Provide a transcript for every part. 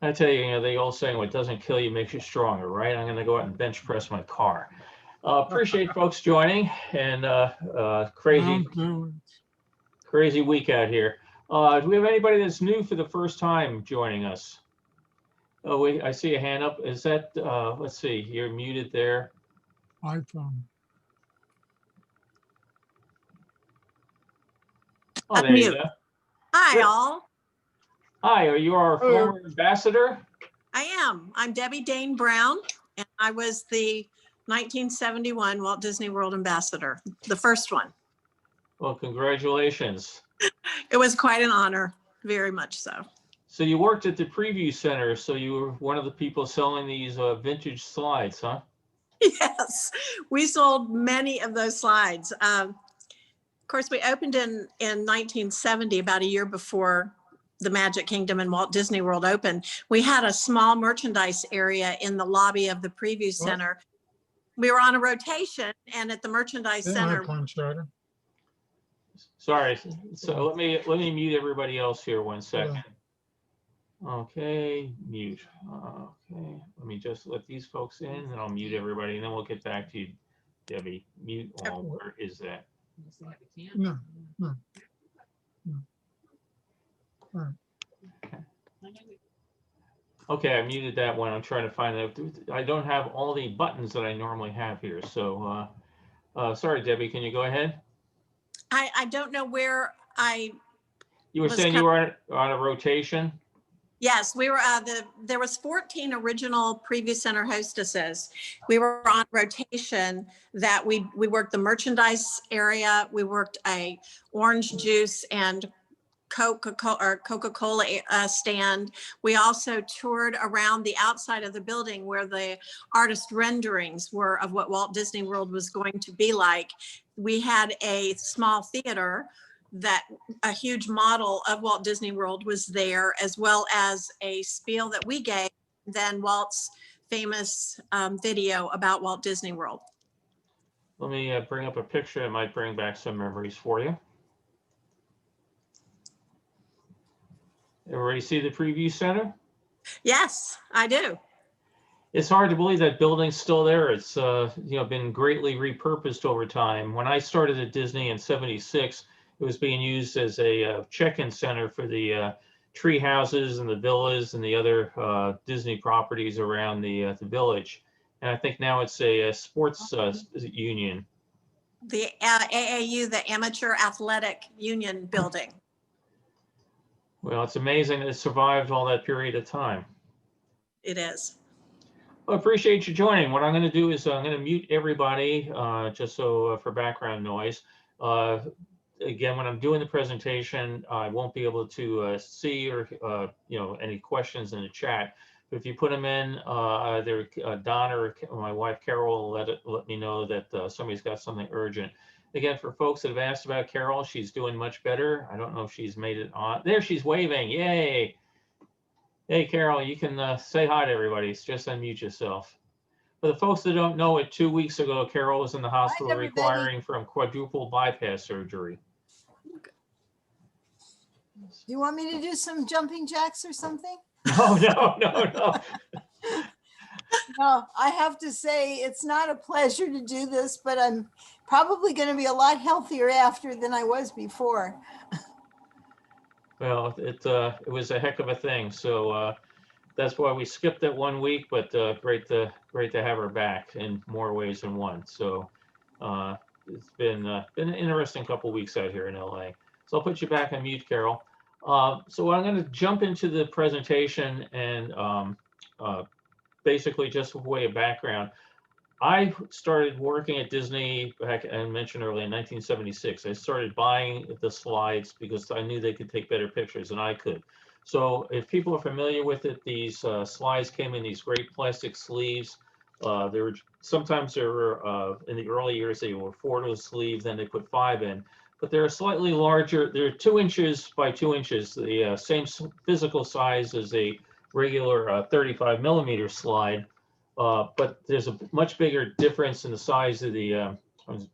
I tell you, the old saying, what doesn't kill you makes you stronger, right? I'm going to go out and bench press my car. Appreciate folks joining, and crazy week out here. Do we have anybody that's new for the first time joining us? Oh, wait, I see a hand up. Is that, let's see, you're muted there. iPhone. Oh, there you go. Hi, all. Hi, are you our former ambassador? I am. I'm Debbie Dane Brown, and I was the 1971 Walt Disney World ambassador, the first one. Well, congratulations. It was quite an honor, very much so. So you worked at the Preview Center, so you were one of the people selling these vintage slides, huh? Yes, we sold many of those slides. Of course, we opened in 1970, about a year before the Magic Kingdom and Walt Disney World opened. We had a small merchandise area in the lobby of the Preview Center. We were on a rotation, and at the merchandise center. Sorry, so let me mute everybody else here 1 second. Okay, mute. Okay, let me just let these folks in, and I'll mute everybody, and then we'll get back to you, Debbie. Mute all. Where is that? No. Okay, I muted that one. I'm trying to find out. I don't have all the buttons that I normally have here. So, sorry, Debbie, can you go ahead? I don't know where You were saying you were on a rotation? Yes, we were. There was 14 original Preview Center hostesses. We were on rotation. That we worked the merchandise area. We worked a orange juice and Coca-Cola stand. We also toured around the outside of the building where the artist renderings were of what Walt Disney World was going to be like. We had a small theater that a huge model of Walt Disney World was there, as well as a spiel that we gave, then Walt's famous video about Walt Disney World. Let me bring up a picture that might bring back some memories for you. Everybody see the Preview Center? Yes, I do. It's hard to believe that building's still there. It's been greatly repurposed over time. When I started at Disney in '76, it was being used as a check-in center for the tree houses and the villas and the other Disney properties around the village. And I think now it's a sports union. The AAU, the Amateur Athletic Union building. Well, it's amazing that it survived all that period of time. It is. Well, I appreciate you joining. What I'm going to do is I'm going to mute everybody just so for background noise. Again, when I'm doing the presentation, I won't be able to see or any questions in the chat. But if you put them in, either Don or my wife Carol will let me know that somebody's got something urgent. Again, for folks that have asked about Carol, she's doing much better. I don't know if she's made it on. There, she's waving. Yay. Hey, Carol, you can say hi to everybody. Just unmute yourself. For the folks that don't know it, 2 weeks ago, Carol was in the hospital requiring from quadruple bypass surgery. You want me to do some jumping jacks or something? No. No, I have to say it's not a pleasure to do this, but I'm probably going to be a lot healthier after than I was before. Well, it was a heck of a thing. So that's why we skipped it 1 week, but great to have her back in more ways than one. So it's been an interesting couple weeks out here in LA. So I'll put you back on mute, Carol. So I'm going to jump into the presentation and basically just a way of background. I started working at Disney back, I mentioned earlier, in 1976. I started buying the slides because I knew they could take better pictures than I could. So if people are familiar with it, these slides came in these great plastic sleeves. Sometimes there were, in the early years, they were 4 to a sleeve, then they put 5 in. But they're slightly larger. They're 2 inches by 2 inches, the same physical size as a regular 35 millimeter slide. But there's a much bigger difference in the size of the, I'm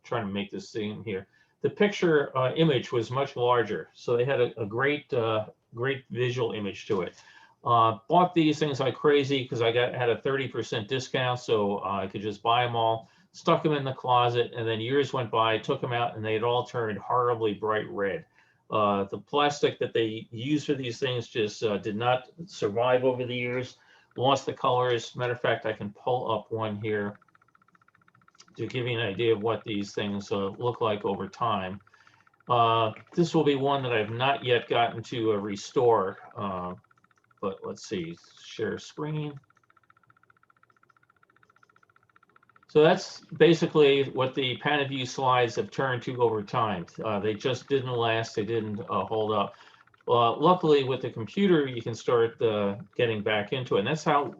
trying to make this thing here. The picture image was much larger. So they had a great visual image to it. Bought these things like crazy because I had a 30% discount, so I could just buy them all, stuck them in the closet, and then years went by, took them out, and they had all turned horribly bright red. The plastic that they use for these things just did not survive over the years, lost the colors. Matter of fact, I can pull up one here to give you an idea of what these things look like over time. This will be one that I've not yet gotten to restore. But let's see, share screen. So that's basically what the Pava-Vuew slides have turned to over time. They just didn't last, they didn't hold up. Luckily with the computer, you can start getting back into it. And that's how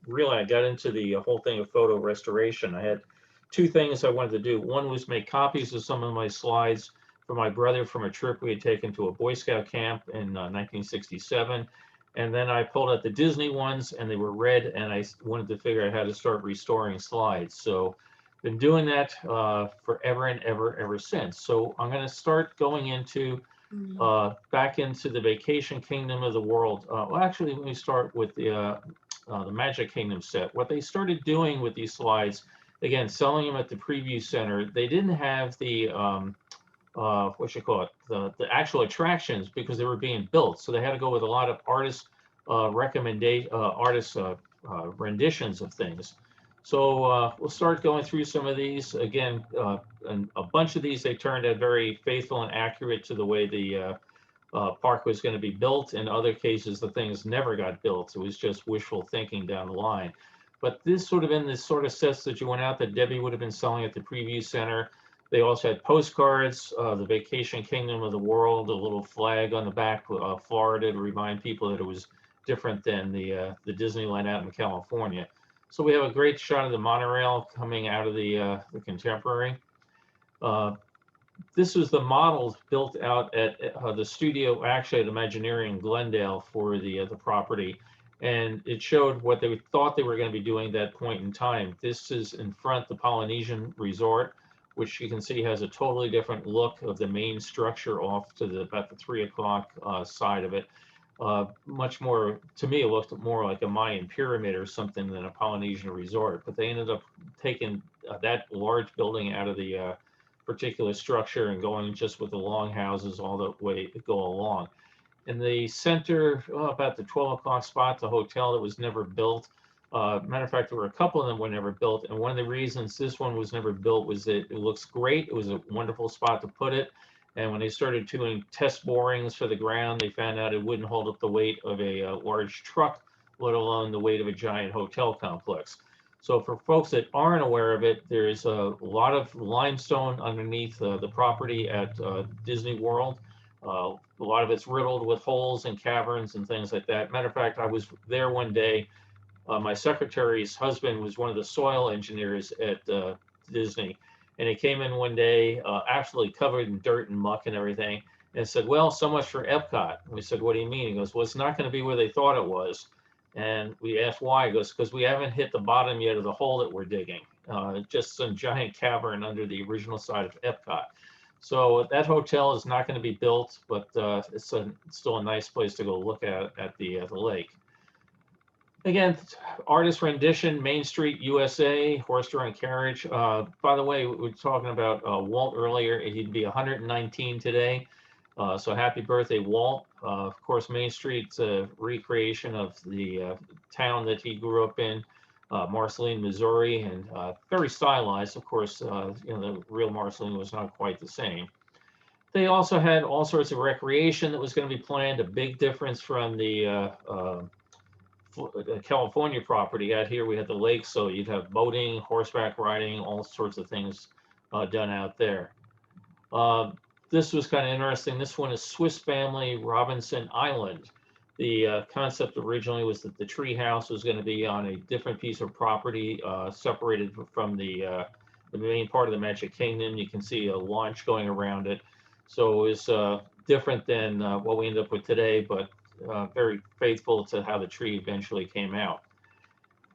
really I got into the whole thing of photo restoration. I had two things I wanted to do. One was make copies of some of my slides for my brother from a trip we had taken to a Boy Scout camp in 1967. And then I pulled out the Disney ones and they were red, and I wanted to figure out how to start restoring slides. So been doing that forever and ever since. So I'm going to start going into back into the Vacation Kingdom of the World. Well, actually, let me start with the Magic Kingdom set. What they started doing with these slides, again, selling them at the preview center, they didn't have the what you call it, the actual attractions because they were being built. So they had to go with a lot of artist renditions of things. So we'll start going through some of these. Again, and a bunch of these, they turned out very faithful and accurate to the way the park was going to be built. In other cases, the things never got built. It was just wishful thinking down the line. But this sort of in this sort of sets that you went out that Debbie would have been selling at the preview center. They also had postcards, the Vacation Kingdom of the World, a little flag on the back, Florida, to remind people that it was different than the Disneyland out in California. So we have a great shot of the monorail coming out of the Contemporary. This was the model built out at the studio, actually at Imagineering Glendale for the property. And it showed what they thought they were going to be doing at that point in time. This is in front, the Polynesian Resort, which you can see has a totally different look of the main structure off to about the 3 o'clock side of it. Much more, to me, it looked more like a Mayan pyramid or something than a Polynesian resort. But they ended up taking that large building out of the particular structure and going just with the longhouses all the way to go along. In the center, about the 12 o'clock spot, the hotel that was never built. Matter of fact, there were a couple of them were never built, and one of the reasons this one was never built was that it looks great. It was a wonderful spot to put it, and when they started doing test borings for the ground, they found out it wouldn't hold up the weight of a large truck, let alone the weight of a giant hotel complex. So for folks that aren't aware of it, there's a lot of limestone underneath the property at Disney World. A lot of it's riddled with holes and caverns and things like that. Matter of fact, I was there one day. My secretary's husband was one of the soil engineers at Disney, and he came in one day absolutely covered in dirt and muck and everything, and said, "Well, so much for Epcot." And we said, "What do you mean?" He goes, "Well, it's not going to be where they thought it was." And we asked why. He goes, "Because we haven't hit the bottom yet of the hole that we're digging. Just some giant cavern under the original side of Epcot." So that hotel is not going to be built, but it's still a nice place to go look at the lake. Again, artist rendition, Main Street, USA, horse-drawn carriage. By the way, we were talking about Walt earlier. He'd be 119 today. So happy birthday, Walt. Of course, Main Street's a recreation of the town that he grew up in, Marceline, Missouri, and very stylized. Of course, the real Marceline was not quite the same. They also had all sorts of recreation that was going to be planned, a big difference from the California property. Out here we had the lake, so you'd have boating, horseback riding, all sorts of things done out there. This was kind of interesting. This one is Swiss Family Robinson Island. The concept originally was that the tree house was going to be on a different piece of property, separated from the main part of the Magic Kingdom. You can see a launch going around it. So it was different than what we ended up with today, but very faithful to how the tree eventually came out.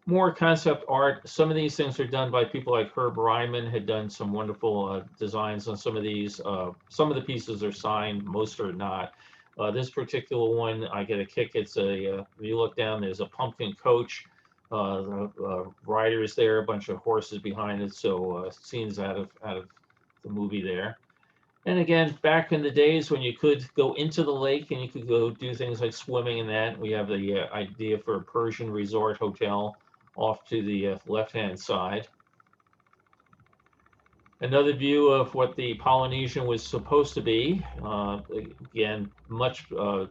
More concept art. Some of these things are done by people like Herb Ryman, had done some wonderful designs on some of these. Some of the pieces are signed, most are not. This particular one, I get a kick. It's if you look down, there's a pumpkin coach. The riders there, a bunch of horses behind it. So scenes out of the movie there. And again, back in the days when you could go into the lake and you could go do things like swimming and that, we have the idea for a Persian resort hotel off to the left-hand side. Another view of what the Polynesian was supposed to be. Again, much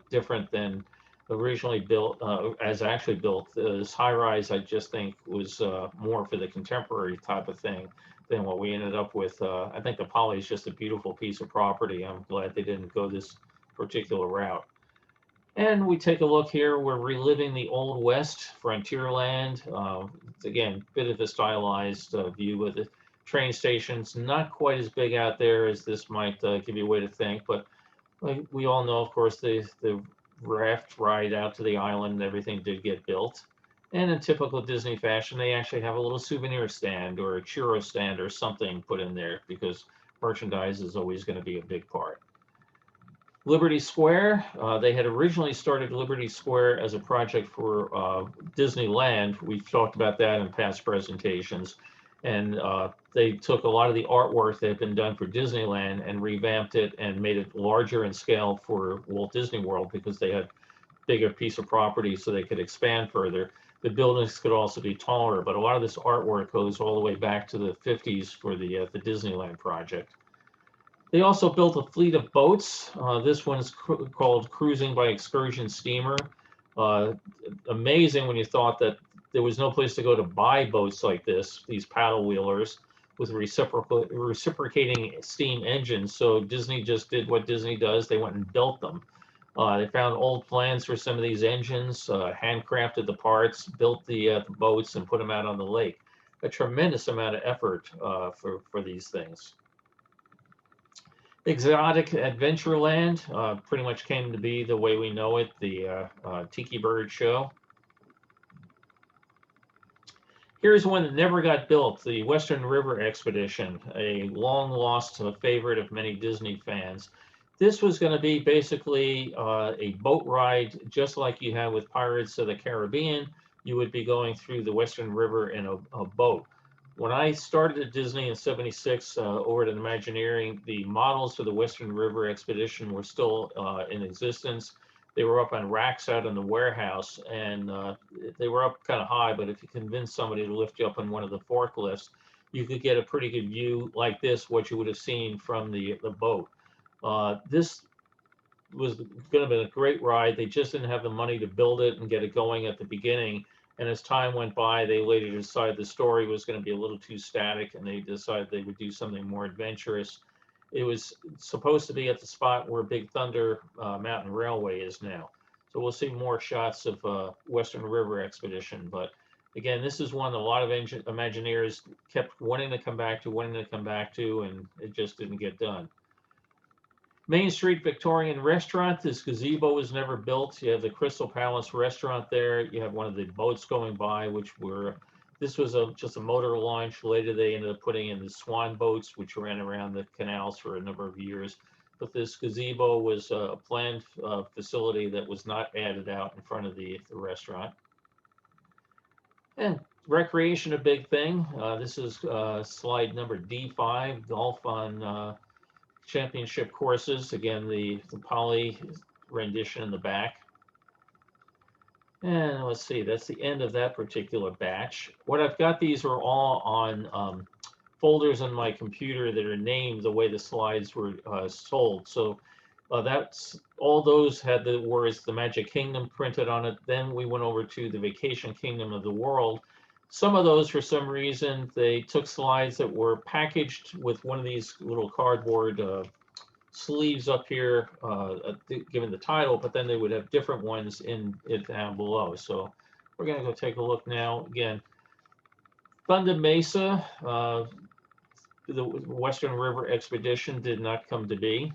different than originally built, as actually built. This high-rise, I just think, was more for the contemporary type of thing than what we ended up with. I think the Poly is just a beautiful piece of property. I'm glad they didn't go this particular route. And we take a look here. We're reliving the Old West Frontierland. It's, again, a bit of a stylized view of the train stations. Not quite as big out there as this might give you a way to think, but we all know, of course, the raft ride out to the island and everything did get built. And in typical Disney fashion, they actually have a little souvenir stand or a churro stand or something put in there because merchandise is always going to be a big part. Liberty Square, they had originally started Liberty Square as a project for Disneyland. We've talked about that in past presentations. And they took a lot of the artwork that had been done for Disneyland and revamped it and made it larger in scale for Walt Disney World because they had bigger piece of property so they could expand further. The buildings could also be taller, but a lot of this artwork goes all the way back to the 50s for the Disneyland project. They also built a fleet of boats. This one's called Cruising by Excursion Steamer. Amazing when you thought that there was no place to go to buy boats like this, these paddle wheelers with reciprocating steam engines. So Disney just did what Disney does. They went and built them. They found old plans for some of these engines, handcrafted the parts, built the boats, and put them out on the lake. A tremendous amount of effort for these things. Exotic Adventureland pretty much came to be the way we know it, the Tiki Bird show. Here's one that never got built, the Western River Expedition, a long-lost favorite of many Disney fans. This was going to be basically a boat ride, just like you have with Pirates of the Caribbean. You would be going through the Western River in a boat. When I started at Disney in '76 over at Imagineering, the models for the Western River Expedition were still in existence. They were up on racks out in the warehouse, and they were up kind of high, but if you convince somebody to lift you up on one of the forklifts, you could get a pretty good view like this, what you would have seen from the boat. This was going to be a great ride. They just didn't have the money to build it and get it going at the beginning. And as time went by, they later decided the story was going to be a little too static, and they decided they would do something more adventurous. It was supposed to be at the spot where Big Thunder Mountain Railway is now. So we'll see more shots of Western River Expedition. But again, this is one a lot of Imagineers kept wanting to come back to, and it just didn't get done. Main Street Victorian Restaurant. This gazebo was never built. You have the Crystal Palace restaurant there. You have one of the boats going by, this was just a motor launch. Later, they ended up putting in the swan boats, which ran around the canals for a number of years. But this gazebo was a planned facility that was not added out in front of the restaurant. And recreation, a big thing. This is slide number D5, golf on championship courses. Again, the poly rendition in the back. And let's see, that's the end of that particular batch. What I've got, these are all on folders on my computer that are named the way the slides were sold. So that's all those had the words the Magic Kingdom printed on it. Then we went over to the Vacation Kingdom of the World. Some of those, for some reason, they took slides that were packaged with one of these little cardboard sleeves up here, given the title, but then they would have different ones in it down below. So we're going to go take a look now. Again, Thunder Mesa, the Western River Expedition did not come to be.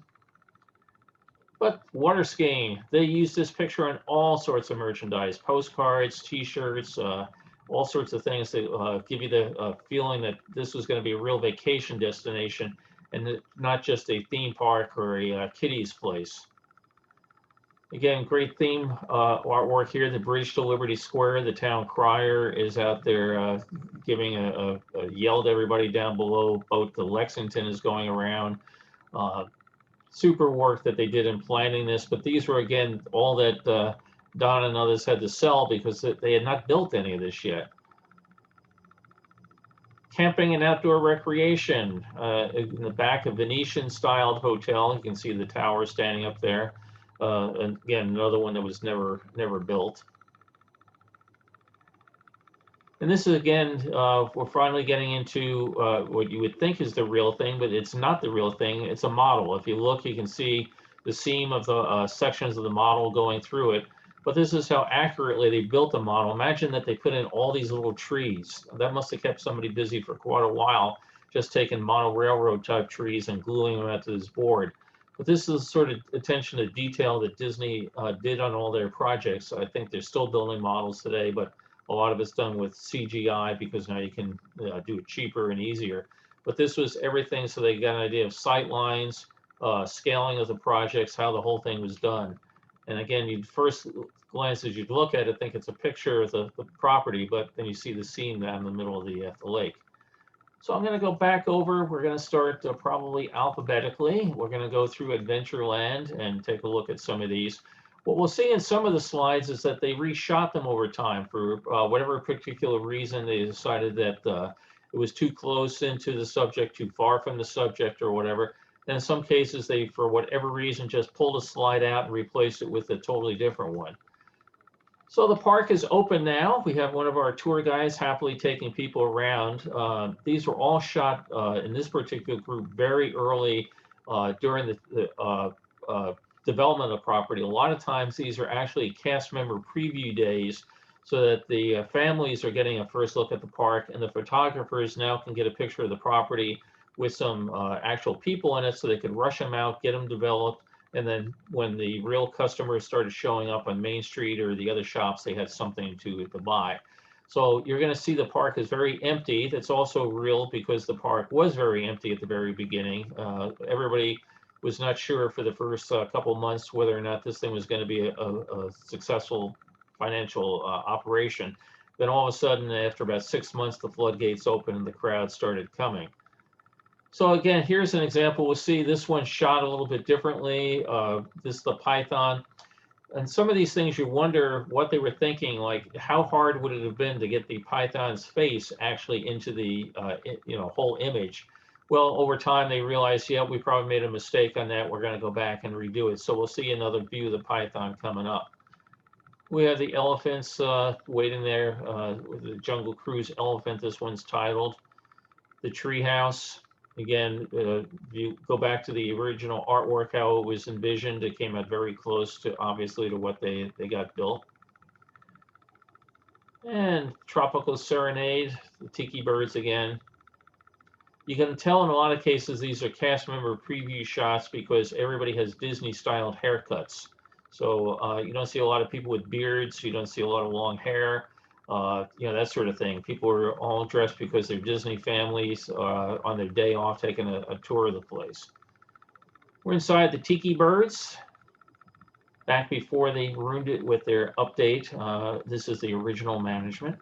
But water skiing, they used this picture on all sorts of merchandise, postcards, t-shirts, all sorts of things to give you the feeling that this was going to be a real vacation destination and not just a theme park or a kiddies place. Again, great theme artwork here. The bridge to Liberty Square. The town crier is out there giving a yell to everybody down below. Boat to Lexington is going around. Super work that they did in planning this. But these were, again, all that Don and others had to sell because they had not built any of this yet. Camping and outdoor recreation. In the back, a Venetian-styled hotel. You can see the tower standing up there. And again, another one that was never built. And this is, again, we're finally getting into what you would think is the real thing, but it's not the real thing. It's a model. If you look, you can see the seam of the sections of the model going through it. But this is how accurately they built the model. Imagine that they put in all these little trees. That must have kept somebody busy for quite a while, just taking model railroad type trees and gluing them onto this board. But this is sort of attention to detail that Disney did on all their projects. I think they're still building models today, but a lot of it's done with CGI because now you can do it cheaper and easier. But this was everything, so they got an idea of sight lines, scaling of the projects, how the whole thing was done. And again, you'd first glance as you'd look at it, think it's a picture of the property, but then you see the scene down in the middle of the lake. So I'm going to go back over. We're going to start probably alphabetically. We're going to go through Adventureland and take a look at some of these. What we'll see in some of the slides is that they reshot them over time for whatever particular reason. They decided that it was too close into the subject, too far from the subject or whatever. And in some cases, they, for whatever reason, just pulled a slide out and replaced it with a totally different one. So the park is open now. We have one of our tour guides happily taking people around. These were all shot in this particular group very early during the development of the property. A lot of times these are actually cast member preview days so that the families are getting a first look at the park, and the photographers now can get a picture of the property with some actual people in it so they could rush them out, get them developed. And then when the real customers started showing up on Main Street or the other shops, they had something to buy. So you're going to see the park is very empty. That's also real because the park was very empty at the very beginning. Everybody was not sure for the first couple months whether or not this thing was going to be a successful financial operation. Then all of a sudden, after about 6 months, the floodgates opened and the crowd started coming. So again, here's an example. We'll see this one shot a little bit differently. This is the python. And some of these things you wonder what they were thinking, like how hard would it have been to get the python's face actually into the whole image. Well, over time they realized, yeah, we probably made a mistake on that. We're going to go back and redo it. So we'll see another view of the python coming up. We have the elephants waiting there, with the Jungle Cruise elephant. This one's titled. The treehouse. Again, if you go back to the original artwork, how it was envisioned, it came out very close to, obviously, to what they got built. And Tropical Serenade, the tiki birds again. You can tell in a lot of cases these are cast member preview shots because everybody has Disney-styled haircuts. So you don't see a lot of people with beards. You don't see a lot of long hair. That sort of thing. People are all dressed because they're Disney families on their day off taking a tour of the place. We're inside the Tiki Birds. Back before they ruined it with their update, this is the original management.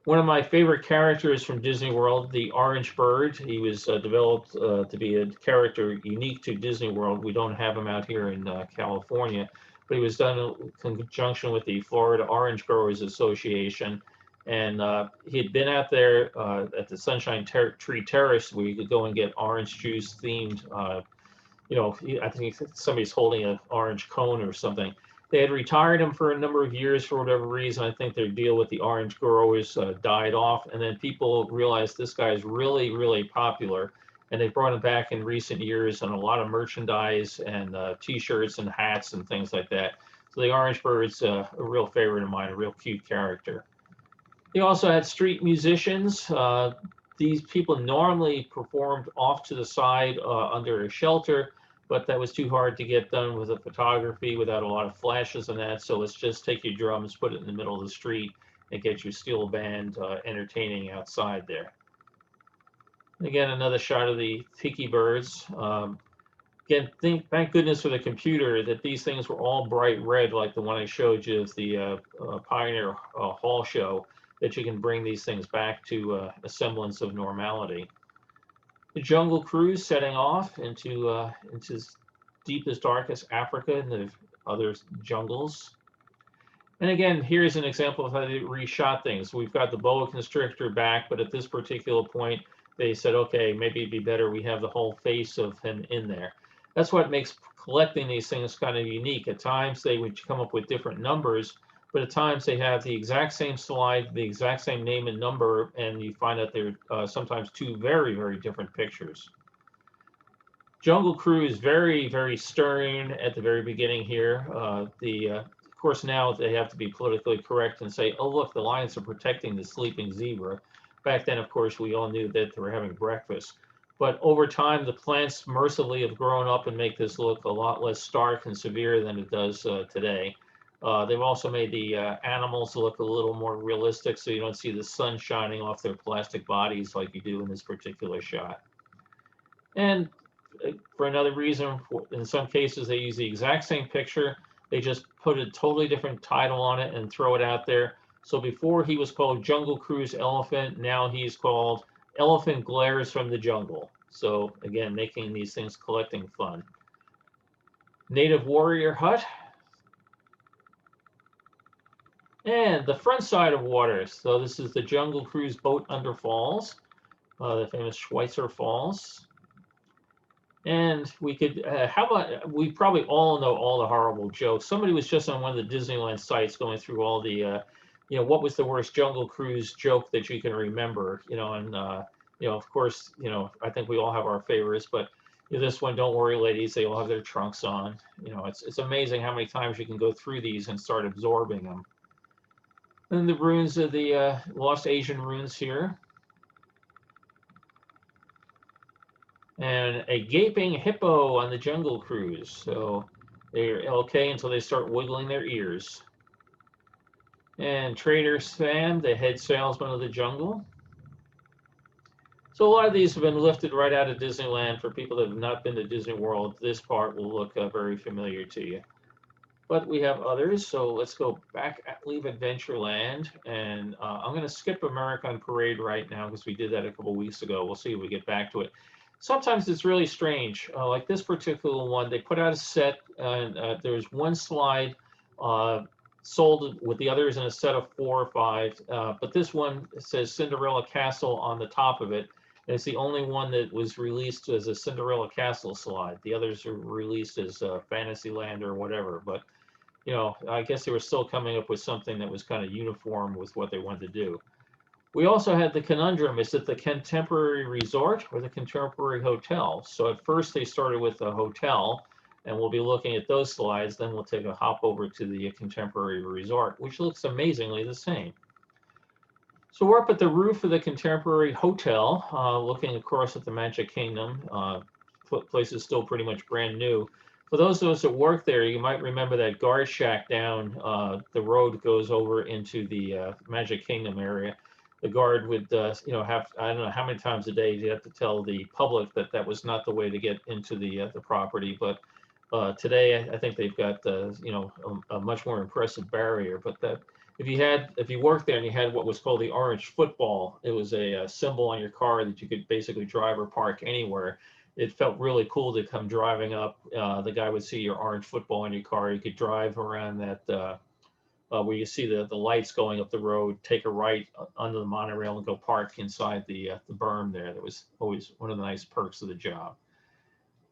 One of my favorite characters from Disney World, the Orange Bird. He was developed to be a character unique to Disney World. We don't have him out here in California. But he was done in conjunction with the Florida Orange Growers Association. And he had been out there at the Sunshine Tree Terrace where you could go and get orange juice themed, I think somebody's holding an orange cone or something. They had retired him for a number of years for whatever reason. I think their deal with the orange growers died off. And then people realized this guy is really, really popular. And they brought him back in recent years on a lot of merchandise and T-shirts and hats and things like that. So the Orange Bird's a real favorite of mine, a real cute character. They also had street musicians. These people normally performed off to the side under a shelter, but that was too hard to get done with the photography without a lot of flashes and that. So let's just take your drums, put it in the middle of the street, and get your steel band entertaining outside there. Again, another shot of the Tiki Birds. Again, Again, thank goodness for the computer that these things were all bright red, like the one I showed you of the Pioneer Hall show, that you can bring these things back to a semblance of normality. The Jungle Cruise setting off into deepest, darkest Africa and the other jungles. And again, here's an example of how they reshot things. We've got the boa constrictor back, but at this particular point, they said, okay, maybe it'd be better we have the whole face of him in there. That's what makes collecting these things kind of unique. At times they would come up with different numbers, but at times they have the exact same slide, the exact same name and number, and you find that they're sometimes two very, very different pictures. Jungle Cruise, very, very stern at the very beginning here. Of course, now they have to be politically correct and say, oh, look, the lions are protecting the sleeping zebra. Back then, of course, we all knew that they were having breakfast. But over time, the plants mercifully have grown up and make this look a lot less stark and severe than it does today. They've also made the animals look a little more realistic, so you don't see the sun shining off their plastic bodies like you do in this particular shot. And for another reason, in some cases, they use the exact same picture. They just put a totally different title on it and throw it out there. So before he was called Jungle Cruise Elephant, now he's called Elephant Glares from the Jungle. So again, making these things collecting fun. Native Warrior Hut. And the front side of water. So this is the Jungle Cruise boat under falls, the famous Schweitzer Falls. And we could, how about, we probably all know all the horrible jokes. Somebody was just on one of the Disneyland sites going through all the, you know, what was the worst Jungle Cruise joke that you can remember, you know, and, you know, of course, you know, I think we all have our favorites, but you know, this one, don't worry, ladies, they all have their trunks on. You know, it's amazing how many times you can go through these and start absorbing them. And the ruins of the lost Asian ruins here. And a gaping hippo on the Jungle Cruise. So they're okay until they start wiggling their ears. And Trader Sam, the head salesman of the jungle. So a lot of these have been lifted right out of Disneyland. For people that have not been to Disney World, this part will look very familiar to you. But we have others, so let's go back, leave Adventureland. And I'm going to skip American Parade right now because we did that a couple weeks ago. We'll see if we get back to it. Sometimes it's really strange. Like this particular one, they put out a set, and there's one slide sold with the others in a set of 4 or 5. But this one says Cinderella Castle on the top of it. And it's the only one that was released as a Cinderella Castle slide. The others are released as Fantasyland or whatever. But, you know, I guess they were still coming up with something that was kind of uniform with what they wanted to do. We also had the conundrum, is it the Contemporary Resort or the Contemporary Hotel? So at first they started with the hotel, and we'll be looking at those slides. Then we'll take a hop over to the Contemporary Resort, which looks amazingly the same. So we're up at the roof of the Contemporary Hotel, looking across at the Magic Kingdom. Place is still pretty much brand new. For those of us that work there, you might remember that guard shack down the road goes over into the Magic Kingdom area. The guard would, you know, have, I don't know how many times a day you have to tell the public that that was not the way to get into the property. But today, I think they've got, you know, a much more impressive barrier. But that, if you worked there and you had what was called the orange football, it was a symbol on your car that you could basically drive or park anywhere. It felt really cool to come driving up. The guy would see your orange football in your car. You could drive around that. Where you see the lights going up the road, take a right under the monorail and go park inside the berm there. That was always one of the nice perks of the job.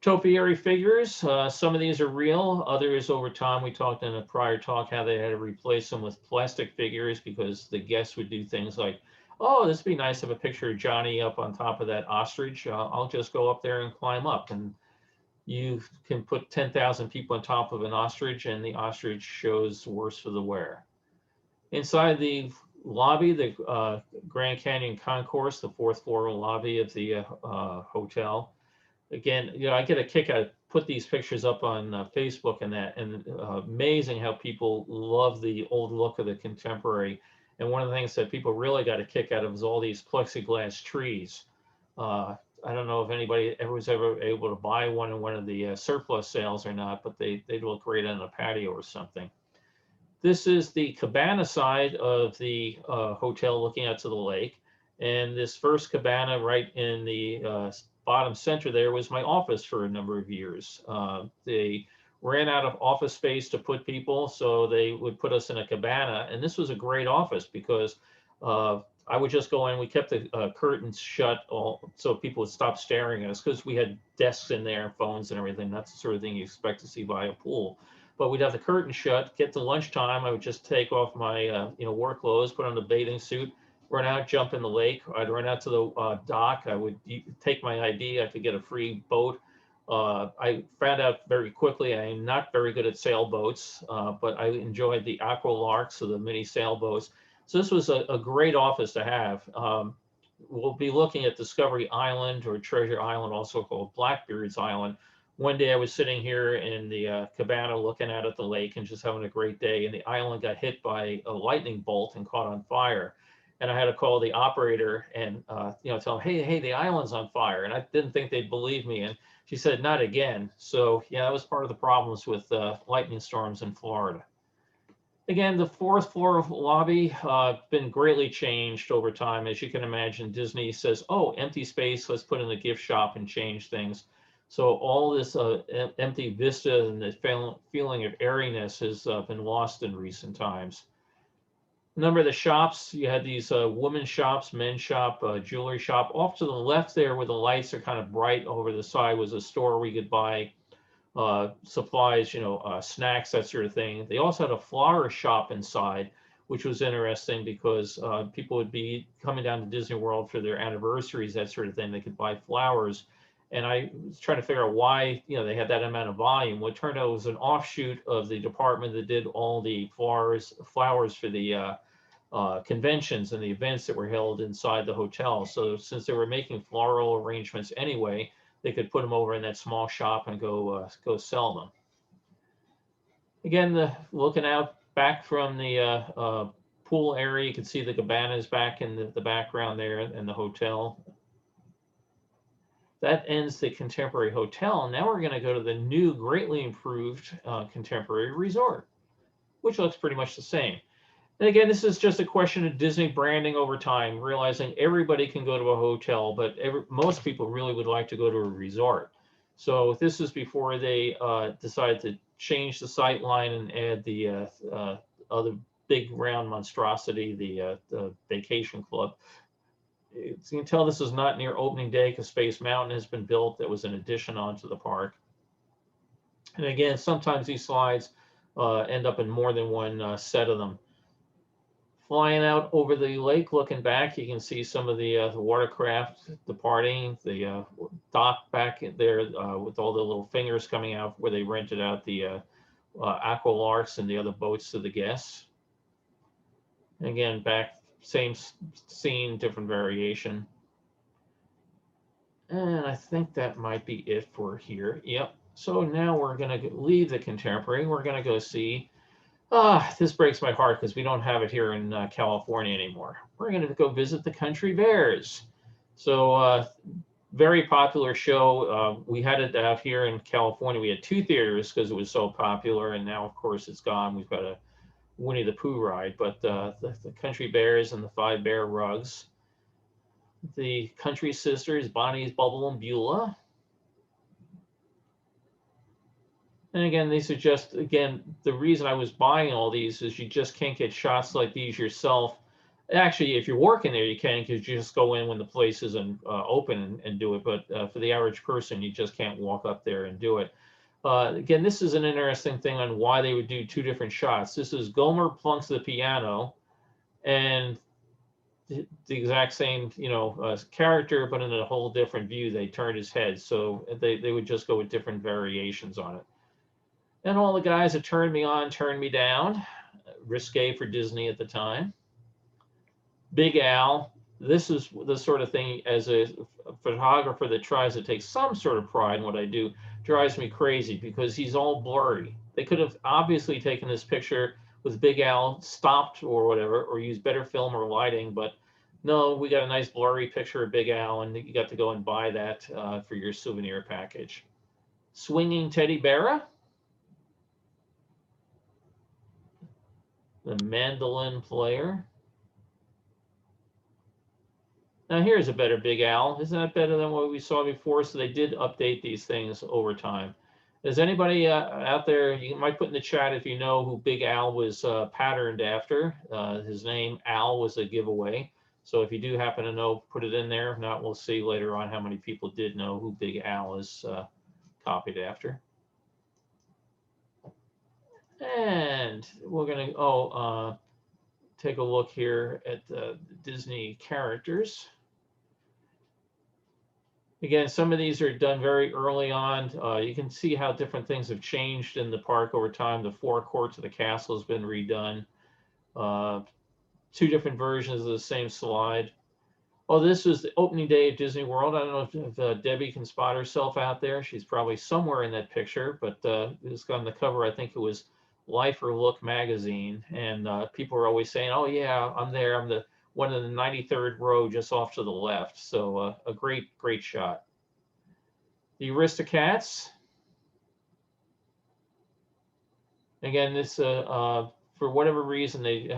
Topiary Figures, some of these are real, others over time, we talked in a prior talk how they had to replace them with plastic figures because the guests would do things like, oh, this would be nice to have a picture of Johnny up on top of that ostrich. I'll just go up there and climb up. And you can put 10,000 people on top of an ostrich and the ostrich shows worse for the wear. Inside the lobby, the Grand Canyon Concourse, the 4th floor lobby of the hotel. Again, you know, I get a kick out of put these pictures up on Facebook and that, and amazing how people love the old look of the Contemporary. And one of the things that people really got a kick out of is all these plexiglass trees. I don't know if anybody ever was ever able to buy one in one of the surplus sales or not, but they look great on a patio or something. This is the cabana side of the hotel looking out to the lake. And this first cabana right in the bottom center there was my office for a number of years. They ran out of office space to put people, so they would put us in a cabana. And this was a great office because I would just go in. We kept the curtains shut so people would stop staring at us because we had desks in there, phones and everything. That's the sort of thing you expect to see by a pool. But we'd have the curtain shut, get to lunchtime. I would just take off my work clothes, put on the bathing suit, run out, jump in the lake. I'd run out to the dock. I would take my ID. I could get a free boat. I found out very quickly I am not very good at sailboats, but I enjoyed the aqua larks, so the mini sailboats. So this was a great office to have. We'll be looking at Discovery Island, or Treasure Island, also called Blackberries Island. One day I was sitting here in the cabana looking out at the lake and just having a great day, and the island got hit by a lightning bolt and caught on fire. And I had to call the operator and tell him, hey, the island's on fire. And I didn't think they'd believe me. And she said, not again. So yeah, that was part of the problems with lightning storms in Florida. Again, the fourth floor lobby been greatly changed over time. As you can imagine, Disney says, oh, empty space, let's put in the gift shop and change things. So all this empty vista and the feeling of airiness has been lost in recent times. A number of the shops, you had these women's shops, men's shop, jewelry shop. Off to the left there where the lights are kind of bright over the side was a store where you could buy supplies, snacks, that sort of thing. They also had a flower shop inside, which was interesting because people would be coming down to Disney World for their anniversaries, that sort of thing. They could buy flowers. And I was trying to figure out why, they had that amount of volume. Well, it turned out it was an offshoot of the department that did all the flowers for the conventions and the events that were held inside the hotel. So since they were making floral arrangements anyway, they could put them over in that small shop and go sell them. Again, looking out back from the pool area, you can see the cabanas back in the background there and the hotel. That ends the Contemporary Hotel. Now we're going to go to the new, greatly improved Contemporary Resort, which looks pretty much the same. And again, this is just a question of Disney branding over time, realizing everybody can go to a hotel, but most people really would like to go to a resort. So this is before they decided to change the sight line and add the other big round monstrosity, the Vacation Club. You can tell this is not near opening day because Space Mountain has been built. That was an addition onto the park. And again, sometimes these slides end up in more than one set of them. Flying out over the lake, looking back, you can see some of the watercraft departing, the dock back there with all the little fingers coming out where they rented out the aqua larks and the other boats to the guests. And again, back, same scene, different variation. And I think that might be it for here. Yep. So now we're going to leave the Contemporary. We're going to go see, this breaks my heart because we don't have it here in California anymore. We're going to go visit the Country Bears. So very popular show. We had it out here in California. We had 2 theaters because it was so popular. And now, of course, it's gone. We've got a Winnie the Pooh ride, but the Country Bears and the 5 Bear Rugs. The Country Sisters, Bonnie's, Bubble, and Beulah. And again, these are just, again, the reason I was buying all these is you just can't get shots like these yourself. Actually, if you're working there, you can, because you just go in when the place isn't open and do it. But for the average person, you just can't walk up there and do it. Again, this is an interesting thing on why they would do 2 different shots. This is Gomer plunks the piano, and the exact same, character, but in a whole different view. They turned his head, so they would just go with different variations on it. And all the guys that turned me on, turned me down. Risque for Disney at the time. Big Al. This is the sort of thing, as a photographer that tries to take some sort of pride in what I do, drives me crazy because he's all blurry. They could have obviously taken this picture with Big Al stopped or whatever, or used better film or lighting, but No, we got a nice blurry picture of Big Al, and you got to go and buy that for your souvenir package. Swinging Teddy Bear, the mandolin player. Now here's a better Big Al. Isn't that better than what we saw before? So they did update these things over time. Is anybody out there, you might put in the chat if you know who Big Al was patterned after. His name, Al, was a giveaway. So if you do happen to know, put it in there. If not, we'll see later on how many people did know who Big Al is copied after. And we're going to take a look here at the Disney characters. Again, some of these are done very early on. You can see how different things have changed in the park over time. The forecourt to the castle has been redone. Two different versions of the same slide. Oh, this was the opening day of Disney World. I don't know if Debbie can spot herself out there. She's probably somewhere in that picture, but it's on the cover. I think it was Life or Look magazine. And people are always saying, oh, yeah, I'm there. I'm the one in the 93rd row just off to the left. So a great, great shot. The Aristocats. Again, this, for whatever reason, they,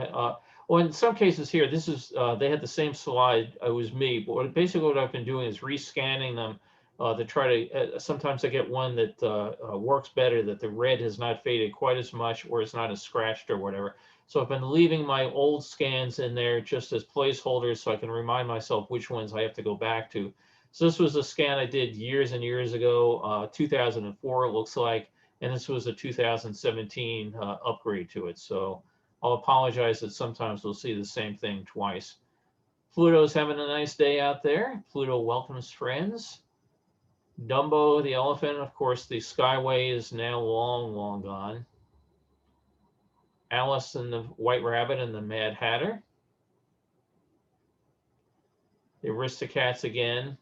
well, in some cases here, this is, they had the same slide. It was me, but basically what I've been doing is rescanning them to try to, sometimes I get one that works better, that the red has not faded quite as much or it's not as scratched or whatever. So I've been leaving my old scans in there just as placeholders so I can remind myself which ones I have to go back to. So this was a scan I did years and years ago, 2004 it looks like, and this was a 2017 upgrade to it. So I'll apologize that sometimes we'll see the same thing twice. Pluto's having a nice day out there. Pluto welcomes friends. Dumbo the elephant, of course, the Skyway is now long, long gone. Alice and the White Rabbit and the Mad Hatter. The Aristocats again.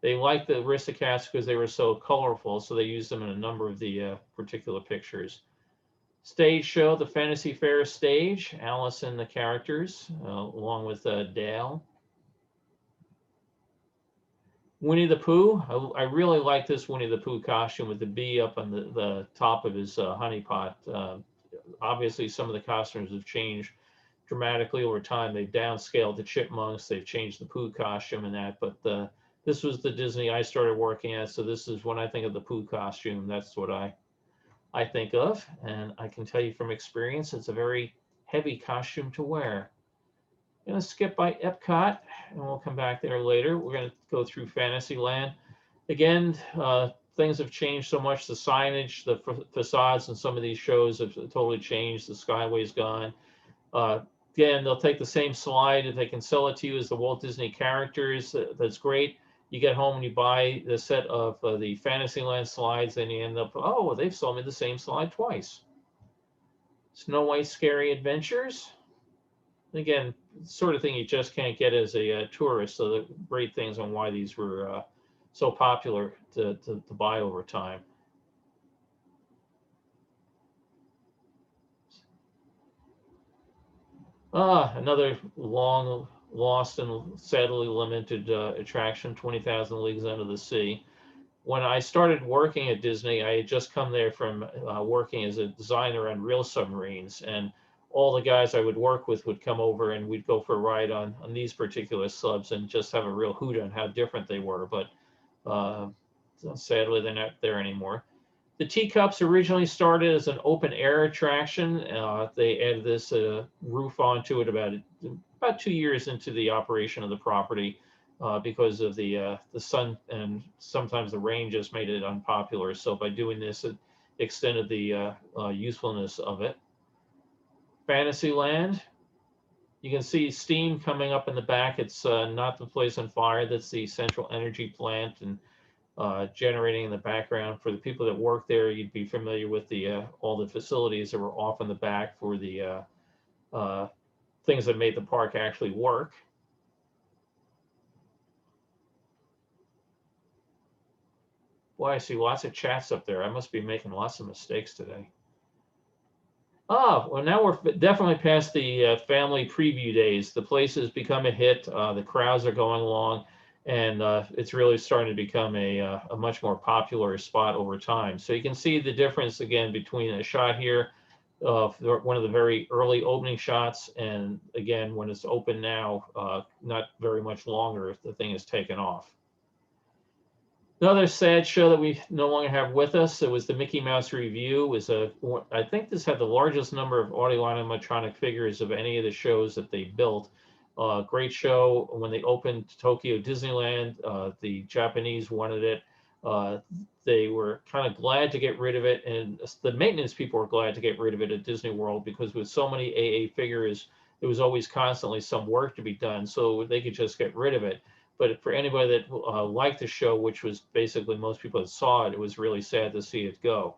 They liked the Aristocats because they were so colorful, so they used them in a number of the particular pictures. Stage show, the Fantasy Fair stage, Alice and the characters, along with Dale. Winnie the Pooh, I really like this Winnie the Pooh costume with the bee up on the top of his honey pot. Obviously, some of the costumes have changed dramatically over time. They've downscaled the chipmunks, they've changed the Pooh costume and that, but this was the Disney I started working at, so this is when I think of the Pooh costume, that's what I think of, and I can tell you from experience, it's a very heavy costume to wear. I'm going to skip by Epcot, and we'll come back there later. We're going to go through Fantasyland. Again, things have changed so much. The signage, the facades in some of these shows have totally changed. The Skyway's gone. Again, they'll take the same slide. If they can sell it to you as the Walt Disney characters, that's great. You get home and you buy the set of the Fantasyland slides, and you end up, oh, well, they've sold me the same slide twice. Snow White Scary Adventures. Again, sort of thing you just can't get as a tourist. So the great things on why these were so popular to buy over time. Another long lost and sadly limited attraction, 20,000 Leagues Under the Sea. When I started working at Disney, I had just come there from working as a designer on real submarines, and all the guys I would work with would come over and we'd go for a ride on these particular subs and just have a real hoot on how different they were. But sadly, they're not there anymore. The Teacups originally started as an open air attraction. They added this roof onto it about 2 years into the operation of the property because of the sun and sometimes the rain just made it unpopular. So by doing this, it extended the usefulness of it. Fantasyland, you can see steam coming up in the back. It's not the place on fire. That's the central energy plant and generating in the background. For the people that work there, you'd be familiar with the all the facilities that were off in the back for the things that made the park actually work. Boy, I see lots of chats up there. I must be making lots of mistakes today. Ah, well, now we're definitely past the family preview days. The place has become a hit. The crowds are going along, and it's really starting to become a much more popular spot over time. So you can see the difference again between a shot here of one of the very early opening shots, and again when it's open now, not very much longer if the thing is taken off. Another sad show that we no longer have with us, it was the Mickey Mouse Review. I think this had the largest number of audio animatronic figures of any of the shows that they built. Great show. When they opened Tokyo Disneyland, the Japanese wanted it. They were kind of glad to get rid of it, and the maintenance people were glad to get rid of it at Disney World, because with so many AA figures, there was always constantly some work to be done, so they could just get rid of it. But for anybody that liked the show, which was basically most people that saw it, it was really sad to see it go.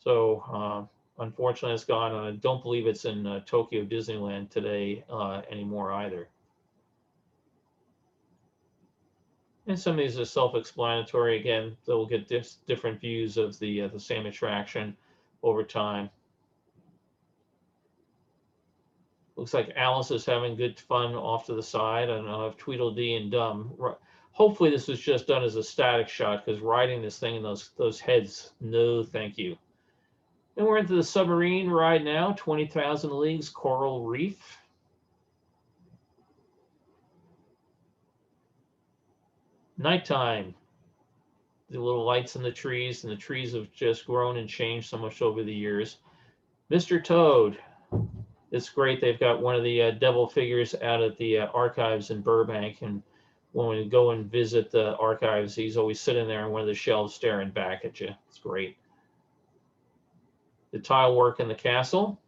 So unfortunately, it's gone, and I don't believe it's in Tokyo Disneyland today anymore either. And some of these are self-explanatory. Again, they'll get different views of the same attraction over time. Looks like Alice is having good fun off to the side. I don't know if Tweedledee and Dum. Hopefully this was just done as a static shot, because riding this thing in those heads, no thank you. And we're into the submarine ride now, 20,000 Leagues Coral Reef. Nighttime. The little lights in the trees, and the trees have just grown and changed so much over the years. Mr. Toad. It's great. They've got one of the devil figures out at the archives in Burbank, and when we go and visit the archives, he's always sitting there on one of the shelves staring back at you. It's great. The tile work in the castle.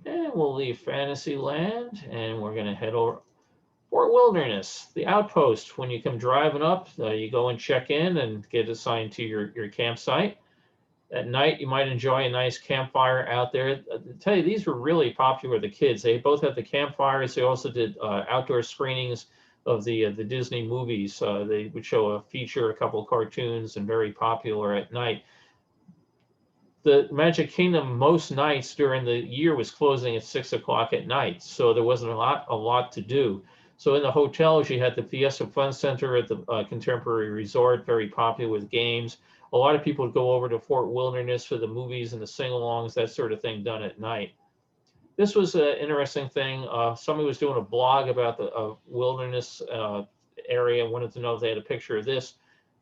And we'll leave Fantasyland, and we're going to head over Fort Wilderness, the outpost. When you come driving up, you go and check in and get assigned to your campsite. At night, you might enjoy a nice campfire out there. I tell you, these were really popular with the kids. They both had the campfires. They also did outdoor screenings of the Disney movies. They would show a feature, a couple of cartoons, and very popular at night. The Magic Kingdom most nights during the year was closing at 6 o'clock at night, so there wasn't a lot to do. So in the hotels, you had the Fiesta Fun Center at the Contemporary Resort, very popular with games. A lot of people would go over to Fort Wilderness for the movies and the sing-alongs, that sort of thing done at night. This was an interesting thing. Somebody was doing a blog about the wilderness area, wanted to know if they had a picture of this.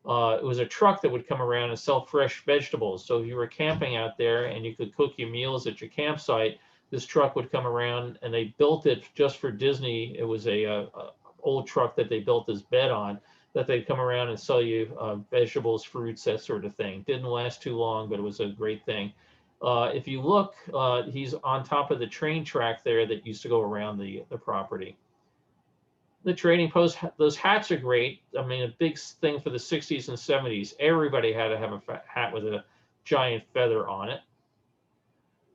It was a truck that would come around and sell fresh vegetables. So if you were camping out there and you could cook your meals at your campsite, this truck would come around, and they built it just for Disney. It was a old truck that they built this bed on, that they'd come around and sell you vegetables, fruits, that sort of thing. Didn't last too long, but it was a great thing. If you look, he's on top of the train track there that used to go around the property. The trading post, those hats are great. I mean, a big thing for the 60s and 70s. Everybody had to have a hat with a giant feather on it.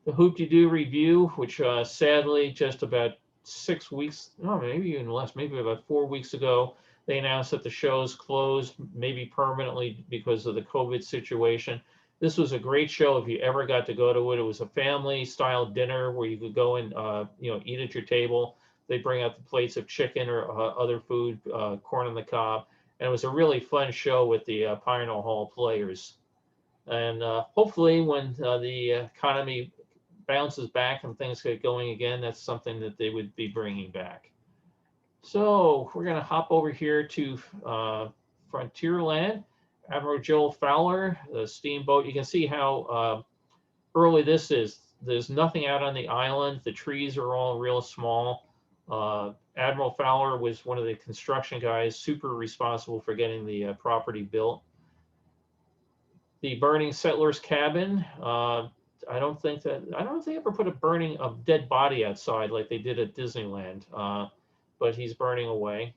The Hoop-de-Doo review, which sadly just about 6 weeks, no, maybe even less, maybe about 4 weeks ago, they announced that the show's closed, maybe permanently because of the COVID situation. This was a great show if you ever got to go to it. It was a family-style dinner where you could go and eat at your table. They bring out the plates of chicken or other food, corn on the cob, and it was a really fun show with the Pioneer Hall players. And hopefully, when the economy bounces back and things get going again, that's something that they would be bringing back. So we're going to hop over here to Frontierland. Admiral Joel Fowler, the steamboat. You can see how early this is. There's nothing out on the island. The trees are all real small. Admiral Fowler was one of the construction guys, super responsible for getting the property built. The burning settler's cabin. I don't think they ever put a dead body outside like they did at Disneyland, but he's burning away.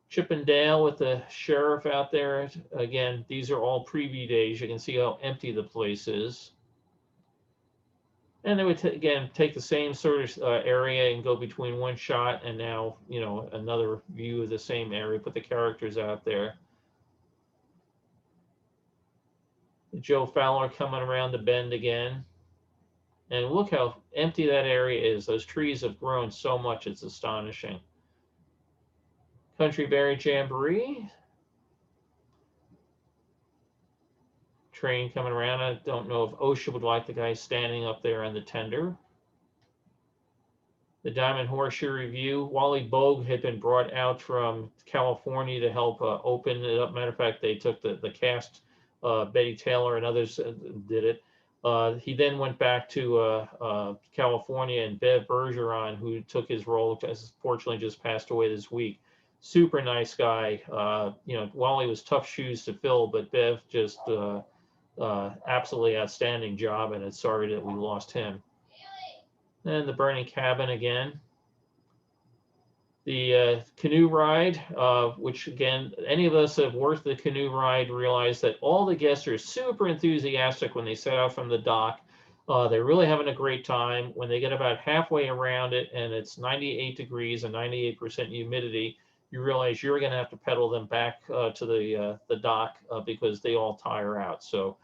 Chip and Dale with the sheriff out there. Again, these are all preview days. You can see how empty the place is. And they would, again, take the same sort of area and go between one shot and now, another view of the same area, put the characters out there. Joe Fowler coming around the bend again. And look how empty that area is. Those trees have grown so much, it's astonishing. Country Berry Jamboree. Train coming around. I don't know if OSHA would like the guy standing up there on the tender. The Diamond Horseshoe Review. Wally Bogue had been brought out from California to help open it up. Matter of fact, they took the cast, Betty Taylor and others did it. He then went back to California, and Bev Bergeron, who took his role, fortunately just passed away this week. Super nice guy. You know, Wally was tough shoes to fill, but Bev just absolutely outstanding job, and it's sorry that we lost him. And the Burning Cabin again. The canoe ride, which again, any of us that have worked the canoe ride realize that all the guests are super enthusiastic when they set out from the dock. They're really having a great time. When they get about halfway around it and it's 98 degrees and 98% humidity, you realize you're going to have to pedal them back to the dock because they all tire out. So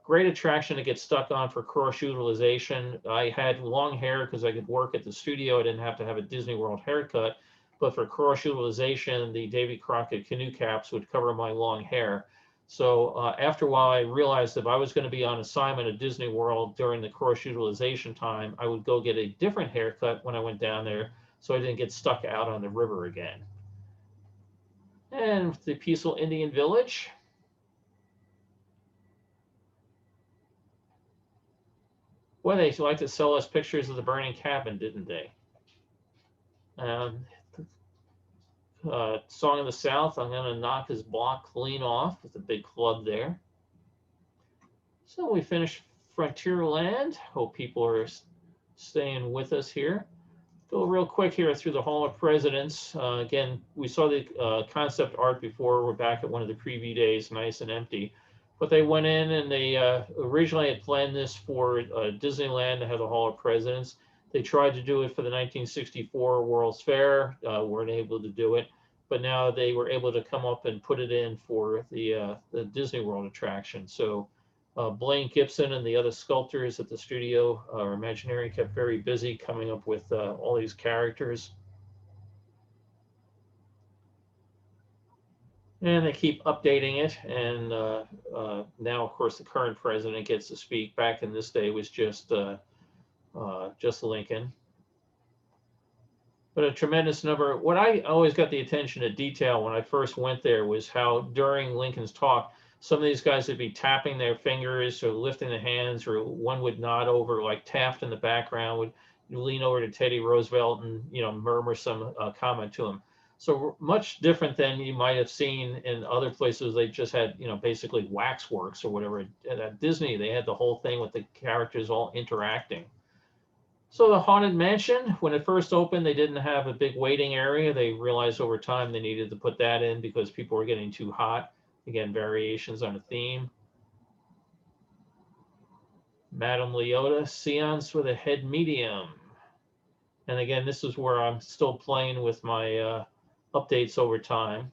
great attraction to get stuck on for cross utilization. I had long hair because I could work at the studio. I didn't have to have a Disney World haircut, but for cross utilization, the Davy Crockett canoe caps would cover my long hair. So after a while, I realized if I was going to be on assignment at Disney World during the cross utilization time, I would go get a different haircut when I went down there so I didn't get stuck out on the river again. And the peaceful Indian village. Well, they like to sell us pictures of the burning cabin, didn't they? Song of the South, I'm going to knock his block clean off with a big club there. So we finished Frontierland. Hope people are staying with us here. Go real quick here through the Hall of Presidents. Again, we saw the concept art before. We're back at one of the preview days, nice and empty. But they went in and they originally had planned this for Disneyland to have the Hall of Presidents. They tried to do it for the 1964 World's Fair, weren't able to do it. But now they were able to come up and put it in for the Disney World attraction. So Blaine Gibson and the other sculptors at the studio or Imaginary kept very busy coming up with all these characters. And they keep updating it. And now, of course, the current president gets to speak. Back in this day, it was just Lincoln. But a tremendous number. What I always got the attention to detail when I first went there was how during Lincoln's talk, some of these guys would be tapping their fingers or lifting their hands, or one would nod over, like Taft in the background would lean over to Teddy Roosevelt and, you know, murmur some comment to him. So much different than you might have seen in other places. They just had, you know, basically waxworks or whatever. At Disney, they had the whole thing with the characters all interacting. So the Haunted Mansion, when it first opened, they didn't have a big waiting area. They realized over time they needed to put that in because people were getting too hot. Again, variations on a theme. Madame Leota, Seance with a Head Medium. And again, this is where I'm still playing with my updates over time.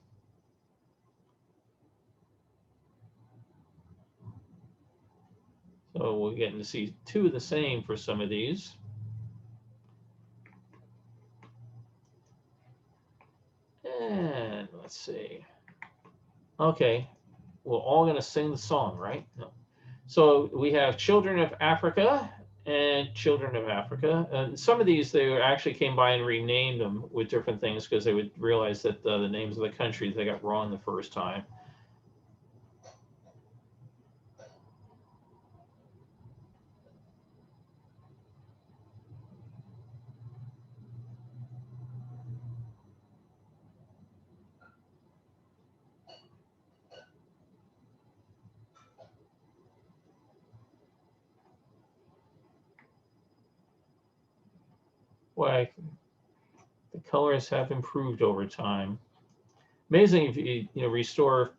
So we're getting to see two of the same for some of these. And let's see. Okay, we're all going to sing the song, right? No. So we have Children of Africa and Children of Africa. And some of these, they actually came by and renamed them with different things because they would realize that the names of the countries they got wrong the first time. Why, the colors have improved over time. Amazing if you restore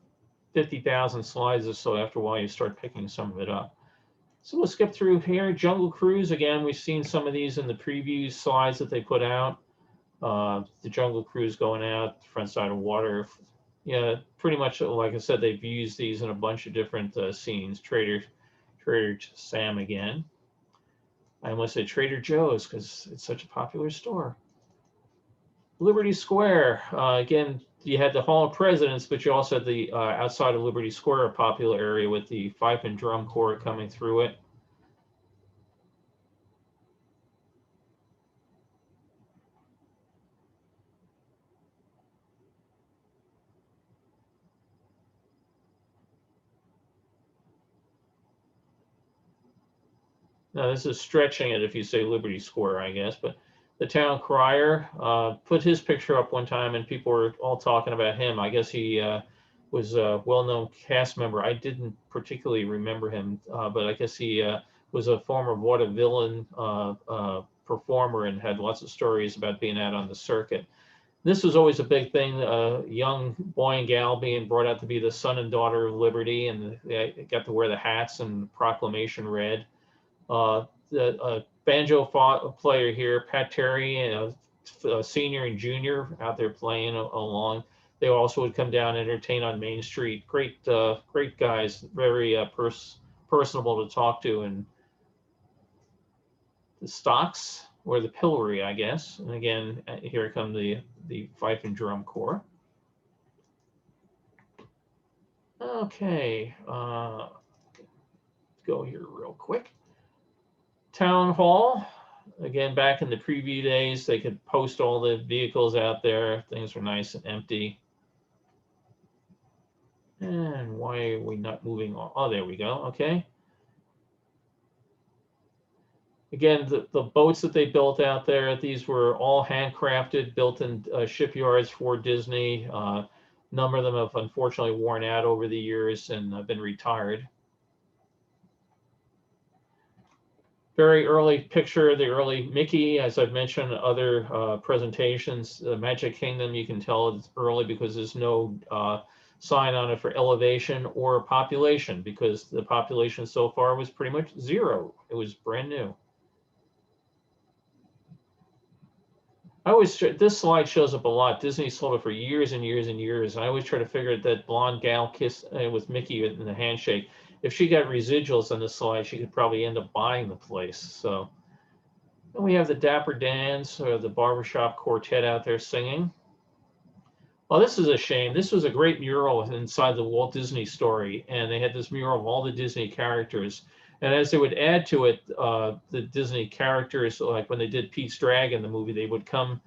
50,000 slides or so. After a while, you start picking some of it up. So we'll skip through here. Jungle Cruise, again, we've seen some of these in the preview slides that they put out. The Jungle Cruise going out, front side of water. Yeah, pretty much, like I said, they've used these in a bunch of different scenes. Trader Sam again. I almost said Trader Joe's because it's such a popular store. Liberty Square, again, you had the Hall of Presidents, but you also had the outside of Liberty Square, a popular area with the fife and drum corps coming through it. Now, this is stretching it if you say Liberty Square, I guess, but the town crier put his picture up one time and people were all talking about him. I guess he was a well-known cast member. I didn't particularly remember him, but I guess he was a former vaudevillain performer and had lots of stories about being out on the circuit. This was always a big thing, a young boy and gal being brought out to be the son and daughter of liberty, and they got to wear the hats and proclamation read. The banjo player here, Pat Terry, a senior and junior out there playing along. They also would come down and entertain on Main Street. Great, great guys, very personable to talk to. And the stocks or the pillory, I guess. And again, here come the fife and drum corps. Okay, let's go here real quick. Town Hall, again, back in the preview days, they could post all the vehicles out there. Things were nice and empty. And why are we not moving on? Oh, there we go. Okay. Again, the boats that they built out there, these were all handcrafted, built in shipyards for Disney. A number of them have unfortunately worn out over the years and have been retired. Very early picture of the early Mickey, as I've mentioned in other presentations. The Magic Kingdom, you can tell it's early because there's no sign on it for elevation or population, because the population so far was pretty much zero. It was brand new. This slide shows up a lot. Disney sold it for years and years and years. And I always try to figure out that blonde gal kiss with Mickey in the handshake. If she got residuals on this slide, she could probably end up buying the place. So then we have the Dapper Dans, or the barbershop quartet out there singing. Well, this is a shame. This was a great mural inside the Walt Disney Story, and they had this mural of all the Disney characters. And as they would add to it, the Disney characters, like when they did Pete's Dragon, the movie, they would come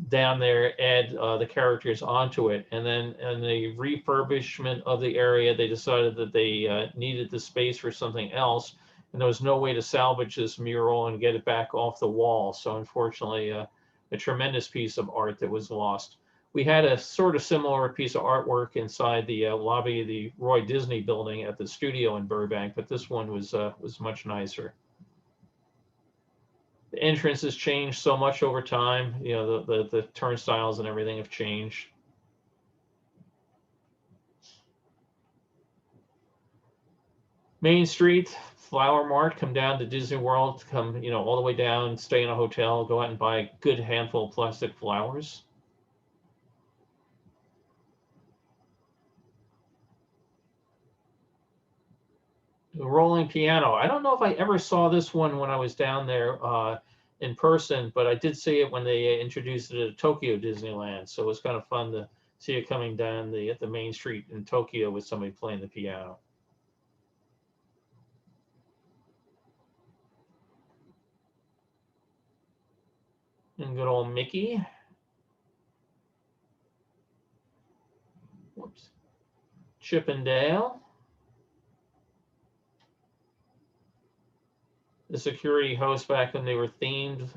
down there, add the characters onto it. And then in the refurbishment of the area, they decided that they needed the space for something else. And there was no way to salvage this mural and get it back off the wall. So unfortunately, a tremendous piece of art that was lost. We had a sort of similar piece of artwork inside the lobby of the Roy Disney building at the studio in Burbank, but this one was much nicer. The entrance has changed so much over time. You know, the turnstiles and everything have changed. Main Street, Flower Mart, come down to Disney World, come, you know, all the way down, stay in a hotel, go out and buy a good handful of plastic flowers. The rolling piano. I don't know if I ever saw this one when I was down there in person, but I did see it when they introduced it at Tokyo Disneyland. So it was kind of fun to see it coming down the main street in Tokyo with somebody playing the piano. And good old Mickey. Whoops. Chip and Dale. The security host back when they were themed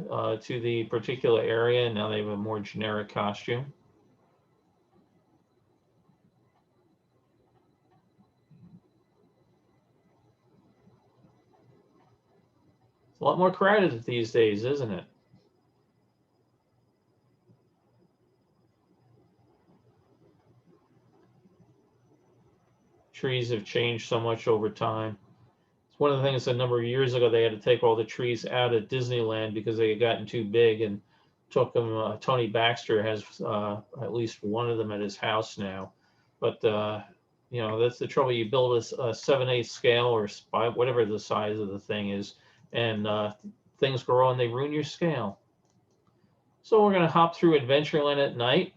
to the particular area, and now they have a more generic costume. It's a lot more crowded these days, isn't it? Trees have changed so much over time. One of the things a number of years ago, they had to take all the trees out at Disneyland because they had gotten too big, and took them. Tony Baxter has at least one of them at his house now. But, you know, that's the trouble. You build a 7/8 scale or whatever the size of the thing is, and things grow and they ruin your scale. So we're going to hop through Adventureland at night.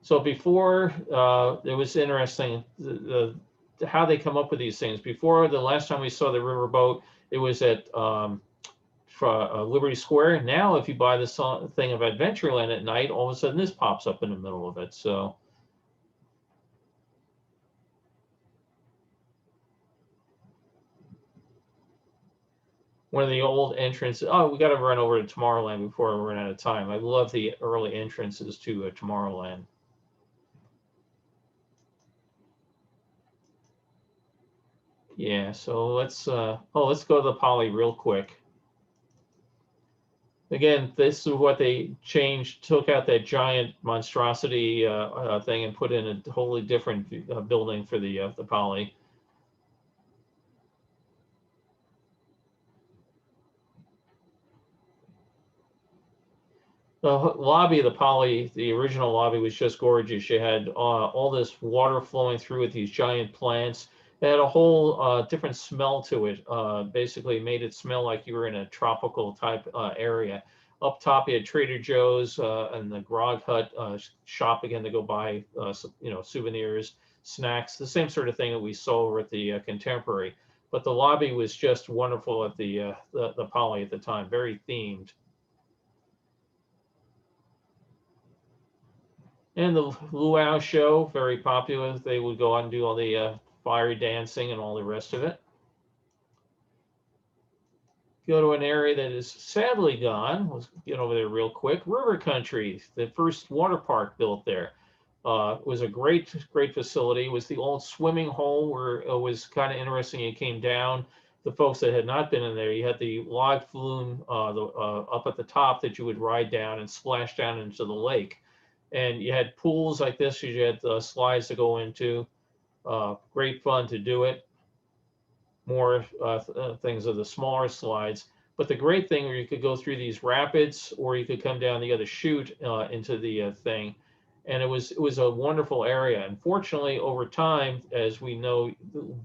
So before, it was interesting how they come up with these things. Before, the last time we saw the riverboat, it was at Liberty Square. Now, if you buy this thing of Adventureland at night, all of a sudden this pops up in the middle of it. So one of the old entrances. Oh, we got to run over to Tomorrowland before we run out of time. I love the early entrances to Tomorrowland. Yeah, so let's go to the Poly real quick. Again, this is what they changed, took out that giant monstrosity thing and put in a wholly different building for the Poly. The lobby of the Poly, the original lobby, was just gorgeous. You had all this water flowing through with these giant plants. It had a whole different smell to it. Basically made it smell like you were in a tropical type area. Up top, you had Trader Joe's and the Grog Hut shop again to go buy, souvenirs, snacks, the same sort of thing that we saw over at the Contemporary. But the lobby was just wonderful at the Poly at the time, very themed. And the luau show, very popular. They would go out and do all the fiery dancing and all the rest of it. Go to an area that is sadly gone. Let's get over there real quick. River Country, the first water park built there. Was a great facility. It was the old swimming hole where it was kind of interesting. You came down. The folks that had not been in there, you had the log flume up at the top that you would ride down and splash down into the lake. And you had pools like this. You had slides to go into. Great fun to do it. More things of the smaller slides. But the great thing where you could go through these rapids, or you could come down the other chute into the thing. And it was a wonderful area. Unfortunately, over time, as we know,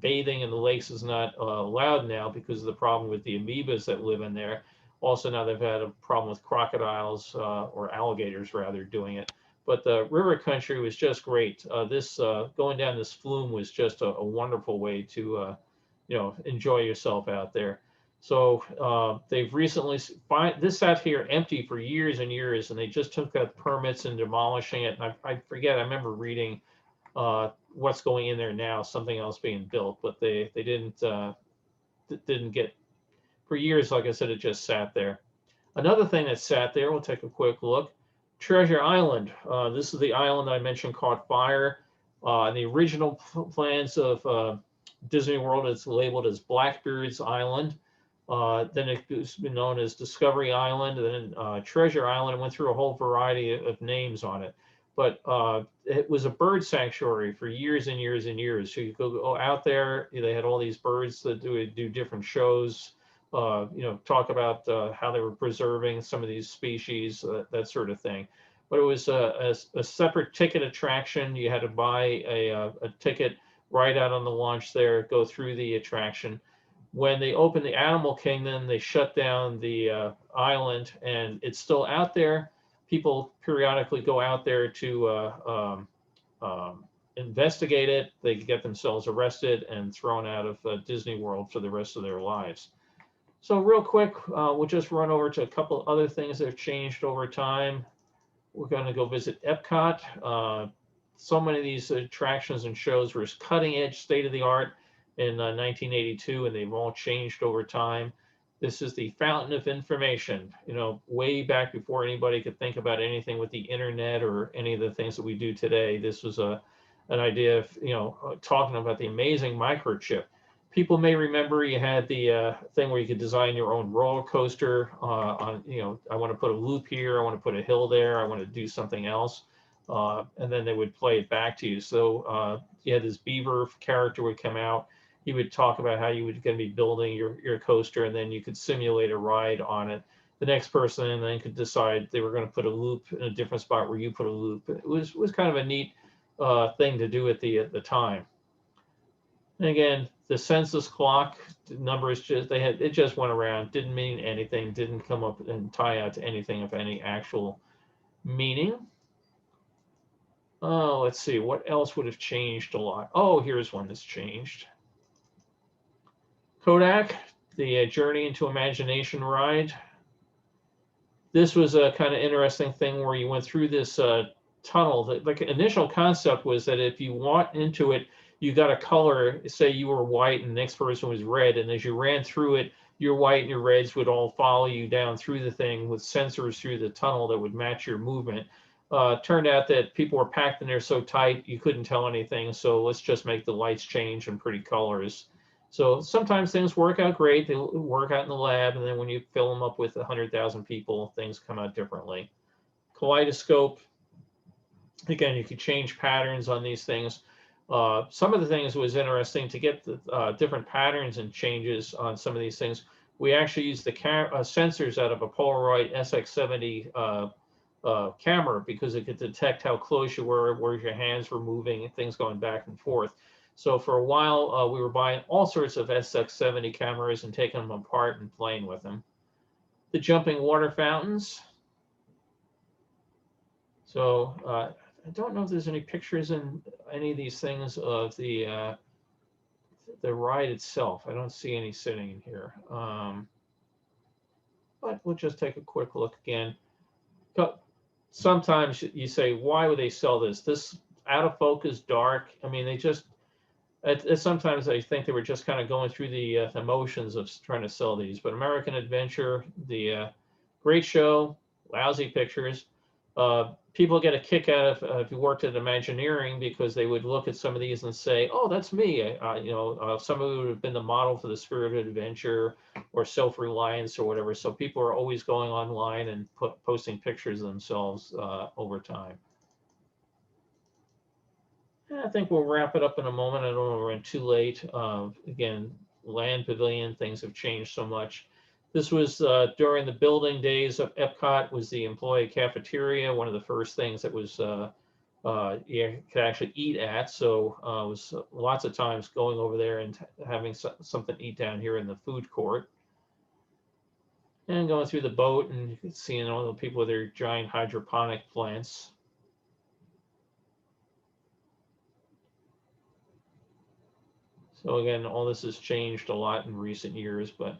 bathing in the lakes is not allowed now because of the problem with the amoebas that live in there. Also, now they've had a problem with crocodiles or alligators rather doing it. But the River Country was just great. This going down this flume was just a wonderful way to enjoy yourself out there. So they've recently this sat here empty for years and years, and they just took out permits and demolishing it. And I forget. I remember reading what's going in there now, something else being built, but they didn't get for years. Like I said, it just sat there. Another thing that sat there. We'll take a quick look. Treasure Island. This is the island I mentioned caught fire. The original plans of Disney World is labeled as Blackberries Island. Then it's been known as Discovery Island, and then Treasure Island. It went through a whole variety of names on it. But it was a bird sanctuary for years and years and years. So you could go out there. They had all these birds that do different shows. Talk about how they were preserving some of these species, that sort of thing. But it was a separate ticket attraction. You had to buy a ticket right out on the launch there, go through the attraction. When they opened the Animal Kingdom, they shut down the island, and it's still out there. People periodically go out there to investigate it. They get themselves arrested and thrown out of Disney World for the rest of their lives. So real quick, we'll just run over to a couple of other things that have changed over time. We're going to go visit Epcot. So many of these attractions and shows were cutting edge, state of the art in 1982, and they've all changed over time. This is the fountain of information, way back before anybody could think about anything with the internet or any of the things that we do today. This was an idea of, talking about the amazing microchip. People may remember you had the thing where you could design your own roller coaster I want to put a loop here, I want to put a hill there, I want to do something else. And then they would play it back to you. So you had this Beaver character would come out. He would talk about how you were going to be building your coaster, and then you could simulate a ride on it. The next person then could decide they were going to put a loop in a different spot where you put a loop. It was kind of a neat thing to do at the time. And again, The census clock numbers it just went around, didn't mean anything, didn't come up and tie out to anything of any actual meaning. Oh, let's see, what else would have changed a lot? Oh, here's one that's changed. Kodak, the Journey into Imagination ride. This was a kind of interesting thing where you went through this tunnel. The initial concept was that if you walked into it, you got a color, say you were white and the next person was red, and as you ran through it, your white and your reds would all follow you down through the thing with sensors through the tunnel that would match your movement. Turned out that people were packed in there so tight you couldn't tell anything, so let's just make the lights change and pretty colors. So sometimes things work out great, they work out in the lab, and then when you fill them up with 100,000 people, things come out differently. Kaleidoscope, again, you could change patterns on these things. Some of the things was interesting to get the different patterns and changes on some of these things. We actually used the sensors out of a Polaroid SX70 camera because it could detect how close you were, where your hands were moving, and things going back and forth. So for a while, we were buying all sorts of SX70 cameras and taking them apart and playing with them. The jumping water fountains. So I don't know if there's any pictures in any of these things of the ride itself. I don't see any sitting in here. But we'll just take a quick look again. Sometimes you say, why would they sell this? This out of focus, dark. I mean, they just, sometimes I think they were just kind of going through the motions of trying to sell these. But American Adventure, the great show, lousy pictures. People get a kick out of if you worked at Imagineering because they would look at some of these and say, "Oh, that's me." You know, some of it would have been the model for the Spirit of Adventure or Self-Reliance or whatever. So people are always going online and posting pictures of themselves over time. And I think we'll wrap it up in a moment. I don't want to run too late. Again, Land Pavilion, things have changed so much. This was during the building days of Epcot, was the employee cafeteria, one of the first things that was you could actually eat at. So it was lots of times going over there and having something to eat down here in the food court. And going through the boat and seeing all the people with their giant hydroponic plants. So again, all this has changed a lot in recent years, but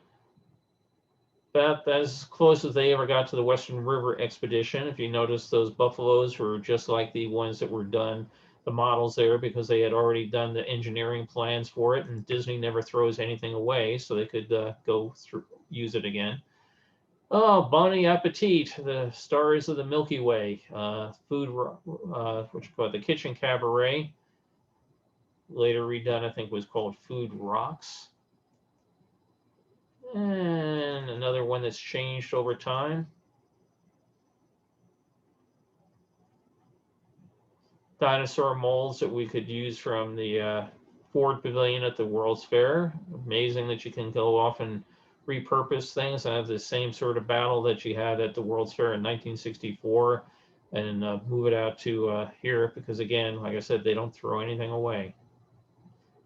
that's as close as they ever got to the Western River Expedition. If you notice, those buffaloes were just like the ones that were done, the models there, because they had already done the engineering plans for it, and Disney never throws anything away, so they could go through, use it again. Oh, Bon Appetit, the stars of the Milky Way, food, what you call it, the Kitchen Cabaret, later redone, I think was called Food Rocks. And another one that's changed over time. Dinosaur molds that we could use from the Ford Pavilion at the World's Fair. Amazing that you can go off and repurpose things. I have the same sort of battle that you had at the World's Fair in 1964 and move it out to here because, again, like I said, they don't throw anything away.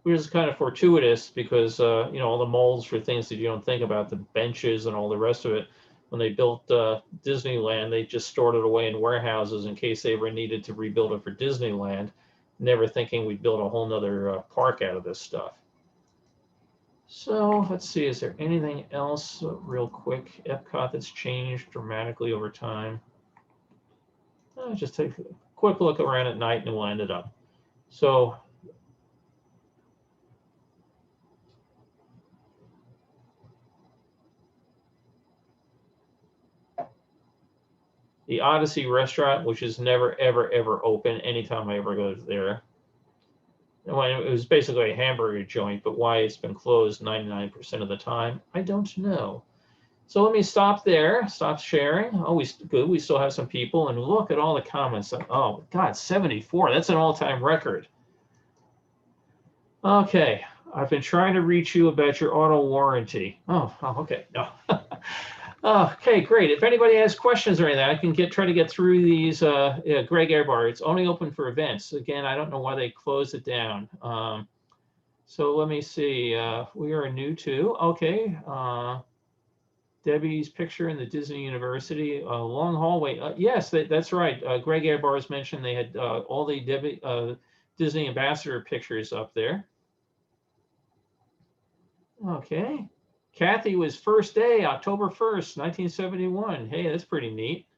Which is kind of fortuitous because, you know, all the molds for things that you don't think about, the benches and all the rest of it, when they built Disneyland, they just stored it away in warehouses in case they ever needed to rebuild it for Disneyland, never thinking we'd build a whole nother park out of this stuff. So let's see, is there anything else real quick? Epcot that's changed dramatically over time. Just take a quick look around at night and we'll end it up. So the Odyssey Restaurant, which is never, ever, ever open anytime I ever go there. Well, it was basically a hamburger joint, but why it's been closed 99% of the time, I don't know. So let me stop there, stop sharing. Always good. We still have some people, and look at all the comments. Oh, God, 74. That's an all-time record. Okay, I've been trying to reach you about your auto warranty. Oh, okay. No. Okay, great. If anybody has questions or anything, I can try to get through these. Greg Airbar, it's only open for events. Again, I don't know why they closed it down. So let me see. We are new to, okay. Debbie's picture in the Disney University, long hallway. Yes, that's right. Greg Abar's mentioned they had all the Disney ambassador pictures up there. Okay. Kathy was first day, October 1st, 1971. Hey, that's pretty neat.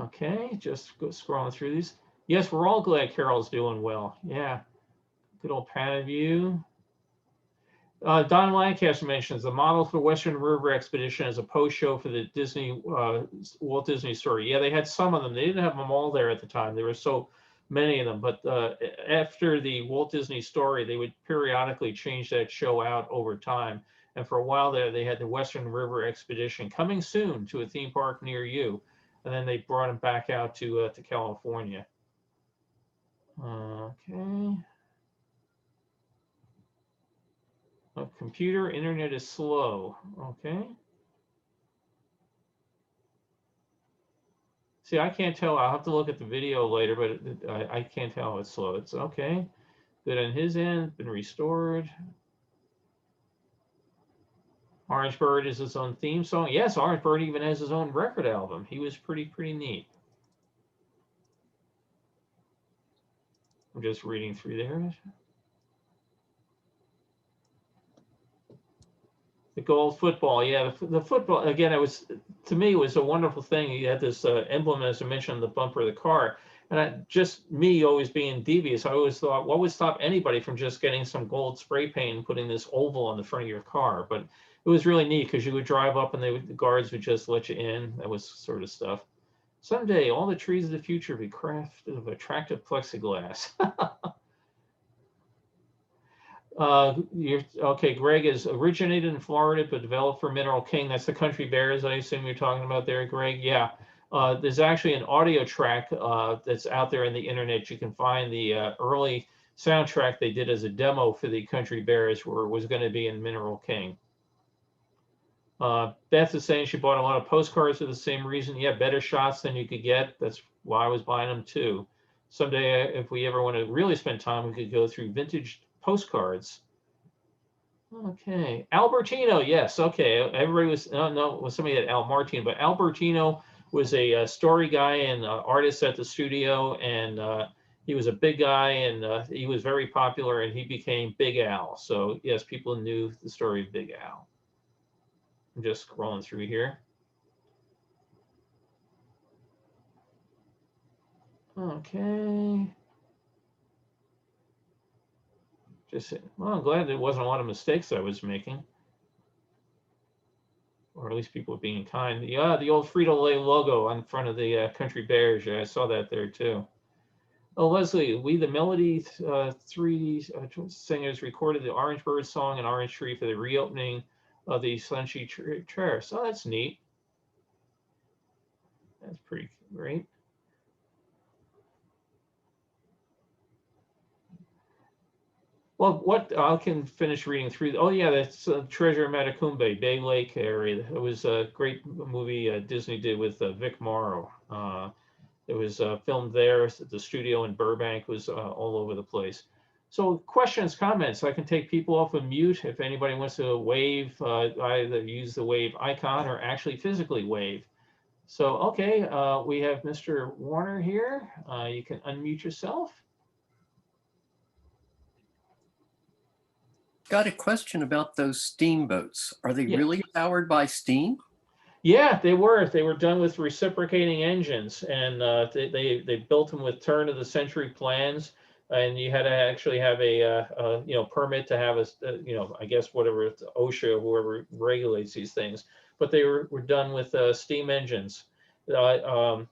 Okay, just go scrolling through these. Yes, we're all glad Carol's doing well. Yeah, good old Pava-Vuew. Don Lancaster mentions the model for Western River Expedition as a post show for the Disney Walt Disney story. Yeah, they had some of them. They didn't have them all there at the time. There were so many of them. But after the Walt Disney story, they would periodically change that show out over time. And for a while there, they had the Western River Expedition coming soon to a theme park near you. And then they brought him back out to California. Okay. A computer internet is slow. Okay. See, I can't tell. I'll have to look at the video later, but I can't tell it's slow. It's okay. Good on his end. Been restored. Orange Bird is his own theme song. Yes, Orange Bird even has his own record album. He was pretty neat. I'm just reading through there. The gold football, yeah, the football, again, to me, it was a wonderful thing. You had this emblem, as I mentioned, on the bumper of the car. And just me always being devious, I always thought, what would stop anybody from just getting some gold spray paint and putting this oval on the front of your car? But it was really neat because you would drive up and the guards would just let you in. That was sort of stuff. Someday, all the trees of the future be crafted of attractive plexiglass. Okay, Greg is originated in Florida but developed for Mineral King. That's the Country Bears, I assume you're talking about there, Greg. Yeah, there's actually an audio track that's out there on the internet. You can find the early soundtrack they did as a demo for the Country Bears, where it was going to be in Mineral King. Beth is saying she bought a lot of postcards for the same reason. Yeah, better shots than you could get. That's why I was buying them too. Someday, if we ever want to really spend time, we could go through vintage postcards. Okay, Albertino, yes, okay. Everybody was, no, was somebody at Al Martino, but Albertino was a story guy and artist at the studio, and he was a big guy, and he was very popular, and he became Big Al. So yes, people knew the story of Big Al. I'm just scrolling through here. Okay. Well, I'm glad there wasn't a lot of mistakes I was making. Or at least people were being kind. Yeah, the old Frito-Lay logo on front of the Country Bears. Yeah, I saw that there too. Oh, Leslie, We the Melody 3D singers recorded the Orange Bird song and Orange Tree for the reopening of the Slenchi Terrace. Oh, that's neat. That's pretty great. Well, what I can finish reading through. Oh yeah, that's Treasure Matacumbe, Bay Lake area. It was a great movie Disney did with Vic Morrow. It was filmed there. The studio in Burbank was all over the place. So questions, comments. I can take people off of mute if anybody wants to wave, either use the wave icon or actually physically wave. So, okay, we have Mr. Warner here. You can unmute yourself. Got a question about those steamboats. Are they really powered by steam? Yeah, they were. They were done with reciprocating engines, and they built them with turn of the century plans. And you had to actually have a permit to have I guess whatever OSHA, whoever regulates these things. But they were done with steam engines. I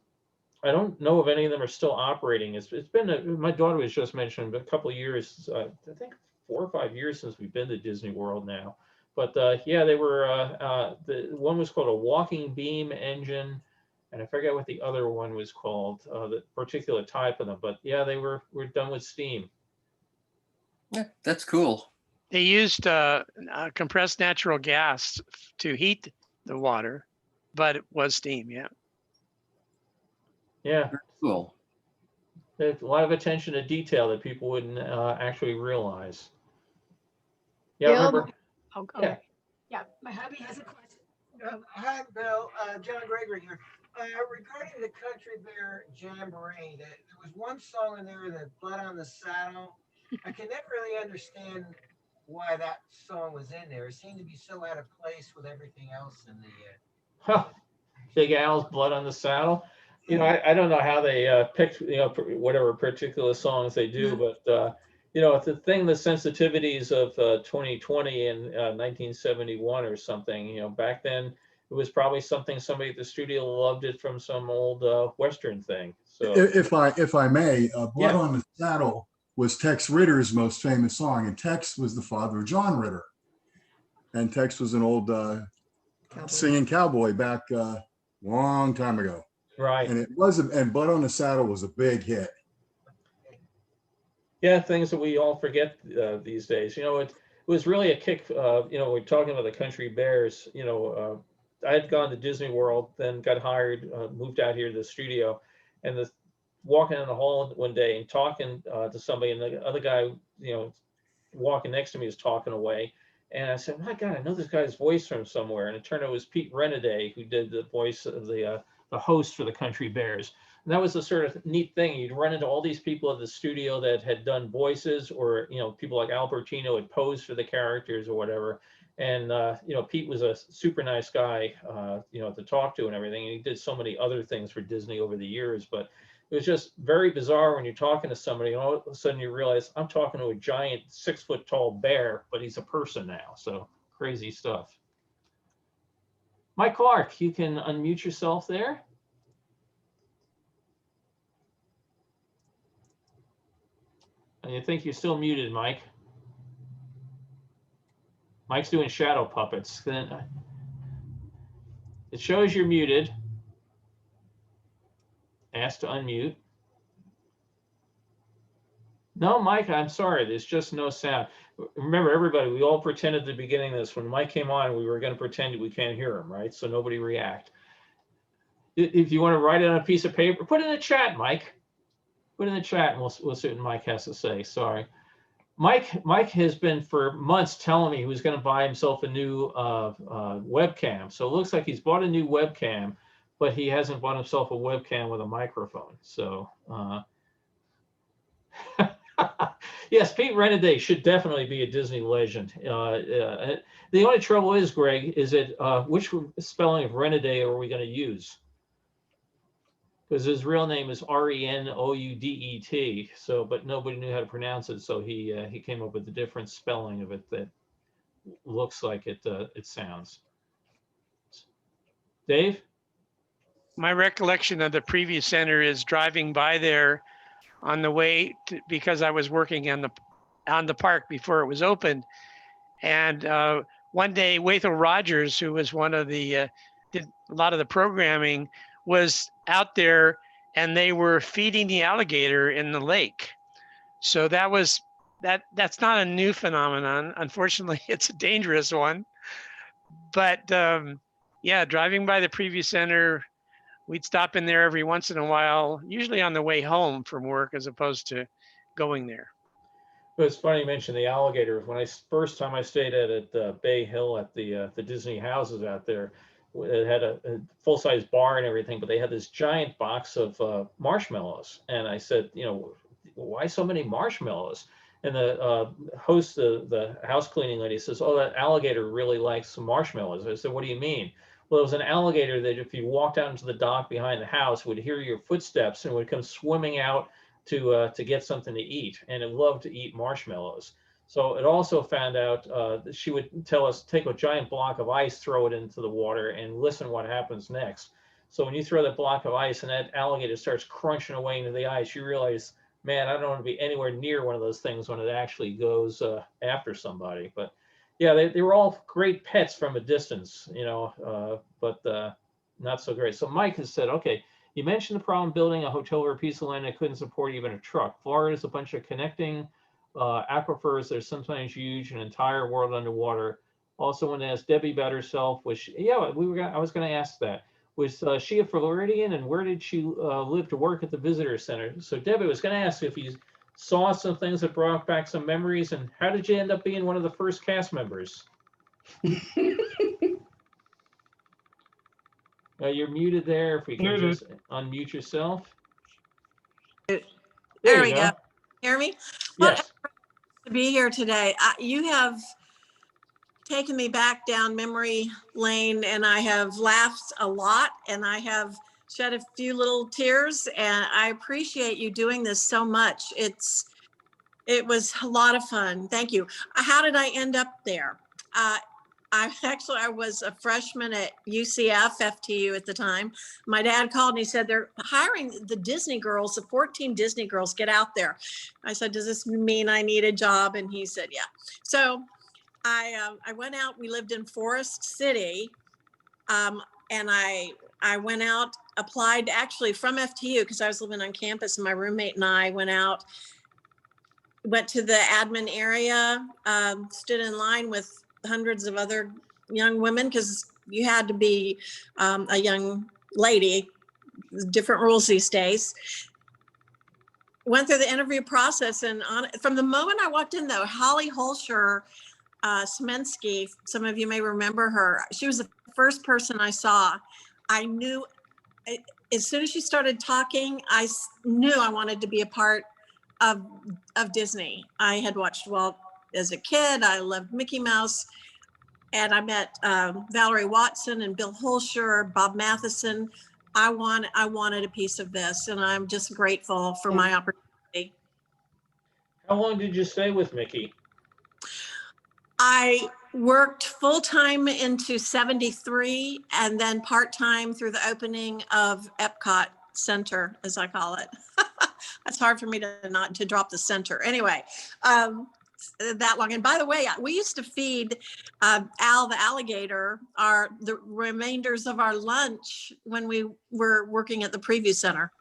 don't know if any of them are still operating. It's been my daughter was just mentioned, a couple of years. I think 4 or 5 years since we've been to Disney World now. But yeah, they were. The one was called a walking beam engine, and I forget what the other one was called. The particular type of them, but yeah, they were done with steam. Yeah, that's cool. They used compressed natural gas to heat the water, but it was steam. Yeah. Yeah. Very cool. There's a lot of attention to detail that people wouldn't actually realize. Yeah, Bill, remember? Oh, Yeah. okay. Yeah, my hubby has a question. Hi, Bill. John Gregory here. Regarding the Country Bear Jamboree, there was one song in there, the Blood on the Saddle. I can never really understand why that song was in there. It seemed to be so out of place with everything else in the. Huh. Big Al's Blood on the Saddle. You know, I don't know how they picked, you know, whatever particular songs they do, but, you know, it's the thing, the sensitivities of 2020 and 1971 or something, you know, back then it was probably something somebody at the studio loved it from some old Western thing. So If I may, Blood Yeah. on the Saddle was Tex Ritter's most famous song, and Tex was the father of John Ritter. And Tex was an old singing cowboy back long time ago. right. And it was, and Blood on the Saddle was a big hit. Yeah, things that we all forget these days. You know, it was really a kick. You know, we're talking about the Country Bears. You know, I had gone to Disney World, then got hired, moved out here to the studio, and walking in the hall one day and talking to somebody, and the other guy, you know, walking next to me was talking away. And I said, "My God, I know this guy's voice from somewhere." And it turned out it was Pete Renaday, who did the voice of the host for the Country Bears. And that was the sort of neat thing. You'd run into all these people at the studio that had done voices, or, you know, people like Albertino had posed for the characters or whatever. And, you know, Pete was a super nice guy, you know, to talk to and everything. And he did so many other things for Disney over the years. But it was just very bizarre when you're talking to somebody and all of a sudden you realize I'm talking to a giant 6-foot tall bear, but he's a person now. So crazy stuff. Mike Clark, you can unmute yourself there. I think you're still muted, Mike. Mike's doing shadow puppets. Then it shows you're muted. Ask to unmute. No, Mike, I'm sorry. There's just no sound. Remember, everybody, we all pretended at the beginning of this. When Mike came on, we were going to pretend we can't hear him, right? So nobody react. If you want to write it on a piece of paper, put it in the chat, Mike. Put it in the chat and we'll see what Mike has to say. Sorry. Mike has been for months telling me he was going to buy himself a new webcam. So it looks like he's bought a new webcam, but he hasn't bought himself a webcam with a microphone. So yes, Pete Renaday should definitely be a Disney legend. The only trouble is, Greg, is it which spelling of Renaday are we going to use? Because his real name is Renoudet. So, but nobody knew how to pronounce it, so he came up with a different spelling of it that looks like it sounds. Dave? My recollection of the preview center is driving by there on the way to, because I was working on the park before it was opened. And one day, Wathel Rogers, who was one of the did a lot of the programming, was out there, and they were feeding the alligator in the lake. So that's not a new phenomenon. Unfortunately, it's a dangerous one. But yeah, driving by the preview center, we'd stop in there every once in a while, usually on the way home from work as opposed to going there. It was funny you mentioned the alligators. When first time I stayed at Bay Hill at the Disney houses out there, it had a full-size bar and everything, but they had this giant box of marshmallows. And I said, you know, why so many marshmallows? And the host, the house cleaning lady, says, oh, that alligator really likes some marshmallows. I said, what do you mean? Well, it was an alligator that if you walked out into the dock behind the house, would hear your footsteps and would come swimming out to get something to eat. And it loved to eat marshmallows. So it also found out that she would tell us, take a giant block of ice, throw it into the water, and listen what happens next. So when you throw that block of ice and that alligator starts crunching away into the ice, you realize, man, I don't want to be anywhere near one of those things when it actually goes after somebody. But yeah, they were all great pets from a distance, you know, but not so great. So Mike has said, okay, you mentioned the problem building a hotel or a piece of land that couldn't support even a truck. Florida's a bunch of connecting aquifers that are sometimes huge, an entire world underwater. Also want to ask Debbie about herself, which, yeah, I was going to ask that. Was she a Floridian, and where did she live to work at the visitor center? So Debbie was going to ask if you saw some things that brought back some memories, and how did you end up being one of the first cast members? You're muted there. If we can Muted. just unmute yourself. There you we go. Hear me? What Yes. to be here today. You have taken me back down memory lane, and I have laughed a lot, and I have shed a few little tears, and I appreciate you doing this so much. It was a lot of fun. Thank you. How did I end up there? I was a freshman at UCF FTU at the time. My dad called and he said, they're hiring the Disney girls, the 14 Disney girls, get out there. I said, does this mean I need a job? And he said, yeah. So I went out, we lived in Forest City. And I went out, applied actually from FTU because I was living on campus, and my roommate and I went to the admin area, stood in line with hundreds of other young women because you had to be a young lady, different rules these days. Went through the interview process, and from the moment I walked in though, Holly Holscher Smensky, some of you may remember her. She was the first person I saw. I knew as soon as she started talking, I knew I wanted to be a part of Disney. I had watched Walt as a kid. I loved Mickey Mouse. And I met Valerie Watson and Bill Holscher, Bob Matheson. I wanted a piece of this, and I'm just grateful for my opportunity. How long did you stay with Mickey? I worked full-time into 73 and then part-time through the opening of Epcot Center, as I call it. That's hard for me to drop the center. Anyway, that long. And by the way, we used to feed Al the alligator the remainders of our lunch when we were working at the preview center.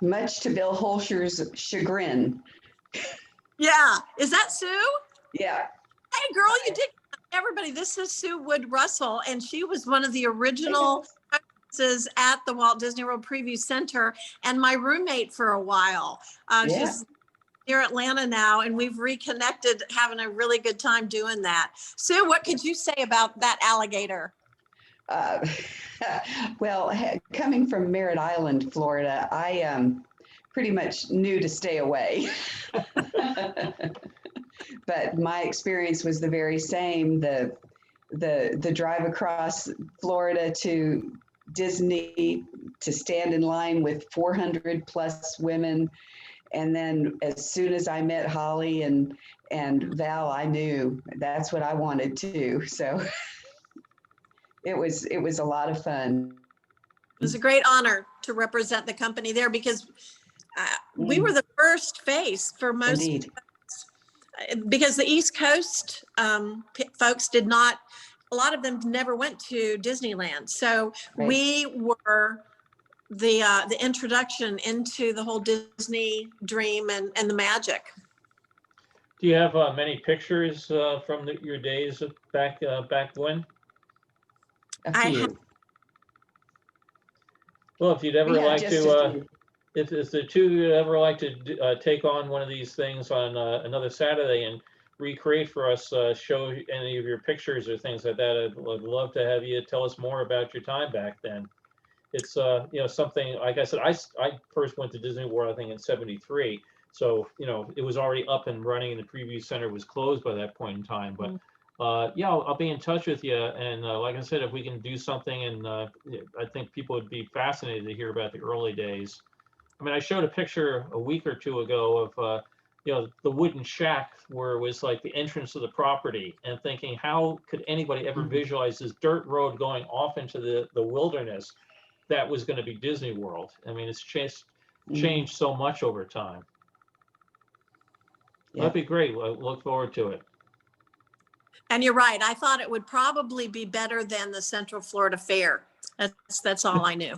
Much to Bill Holscher's chagrin. Yeah. Is that Sue? Yeah. Hey, girl, you did. Everybody, this is Sue Wood Russell, and she was one of the original hostesses at the Walt Disney World Preview Center, and my roommate for a while. She's near Atlanta now, and we've reconnected, having a really good time doing that. Sue, what could you say about that alligator? Well, coming from Merritt Island, Florida, I pretty much knew to stay away. But my experience was the very same. The drive across Florida to Disney, to stand in line with 400 plus women. And then as soon as I met Holly and Val, I knew that's what I wanted to. So it was a lot of fun. It was a great honor to represent the company there, because we were the first face for most. Indeed. Because the East Coast folks did not, a lot of them never went to Disneyland. So we were the introduction into the whole Disney dream and the magic. Do you have many pictures from your days back when? A few. Well, if you'd ever We had like just to, a few. if the two of you ever like to take on one of these things on another Saturday and recreate for us, show any of your pictures or things like that, I'd love to have you tell us more about your time back then. It's something, like I said, I first went to Disney World, I think, in '73. So, it was already up and running, and the preview center was closed by that point in time. But yeah, I'll be in touch with you. And like I said, if we can do something, and I think people would be fascinated to hear about the early days. I mean, I showed a picture a week or two ago of, the wooden shack where it was like the entrance to the property, and thinking, how could anybody ever visualize this dirt road going off into the wilderness? That was going to be Disney World. I mean, it's just changed so much over time. Yeah. That'd be great. I look forward to it. And you're right. I thought it would probably be better than the Central Florida Fair. That's all I knew.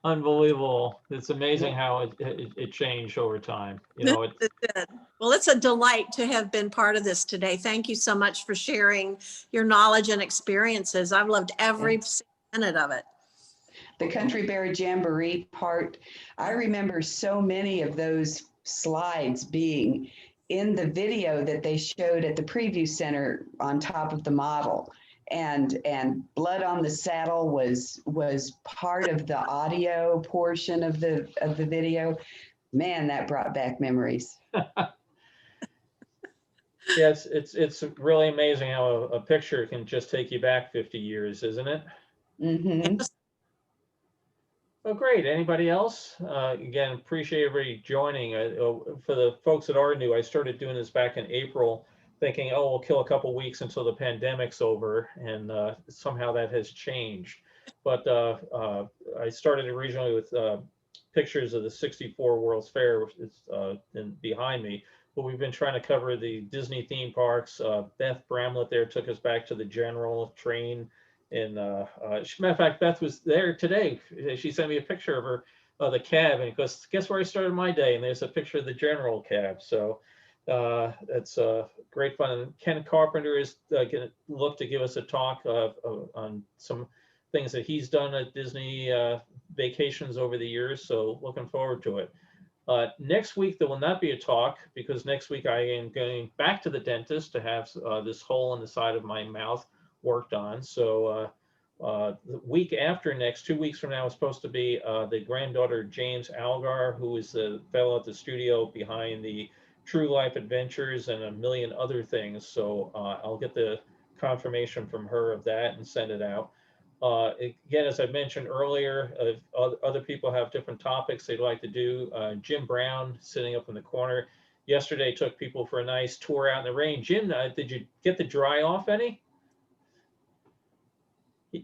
Unbelievable. It's amazing how it changed over time. You know, it, It did. Well, it's a delight to have been part of this today. Thank you so much for sharing your knowledge and experiences. I've loved every minute of it. The Country Bear Jamboree part, I remember so many of those slides being in the video that they showed at the preview center on top of the model. And Blood on the Saddle was part of the audio portion of the video. Man, that brought back memories. yes, it's really amazing how a picture can just take you back 50 years, isn't it? Mm-hmm. Oh, great. Anybody else? Again, appreciate everybody joining. For the folks that are new, I started doing this back in April, thinking, oh, we'll kill a couple weeks until the pandemic's over, and somehow that has changed. But I started originally with pictures of the 64 World's Fair behind me, but we've been trying to cover the Disney theme parks. Beth Bramlett there took us back to the General train. And matter of fact, Beth was there today. She sent me a picture of her, the cab, and goes, guess where I started my day? And there's a picture of the General cab. So it's great fun. And Ken Carpenter is going to look to give us a talk on some things that he's done at Disney vacations over the years. So looking forward to it. Next week, there will not be a talk because next week I am going back to the dentist to have this hole in the side of my mouth worked on. So the week after next, 2 weeks from now, is supposed to be the granddaughter James Algar, who is the fellow at the studio behind the True Life Adventures and a million other things. So I'll get the confirmation from her of that and send it out. Again, as I mentioned earlier, if other people have different topics they'd like to do, Jim Brown, sitting up in the corner, yesterday took people for a nice tour out in the rain. Jim, did you get the dry off any?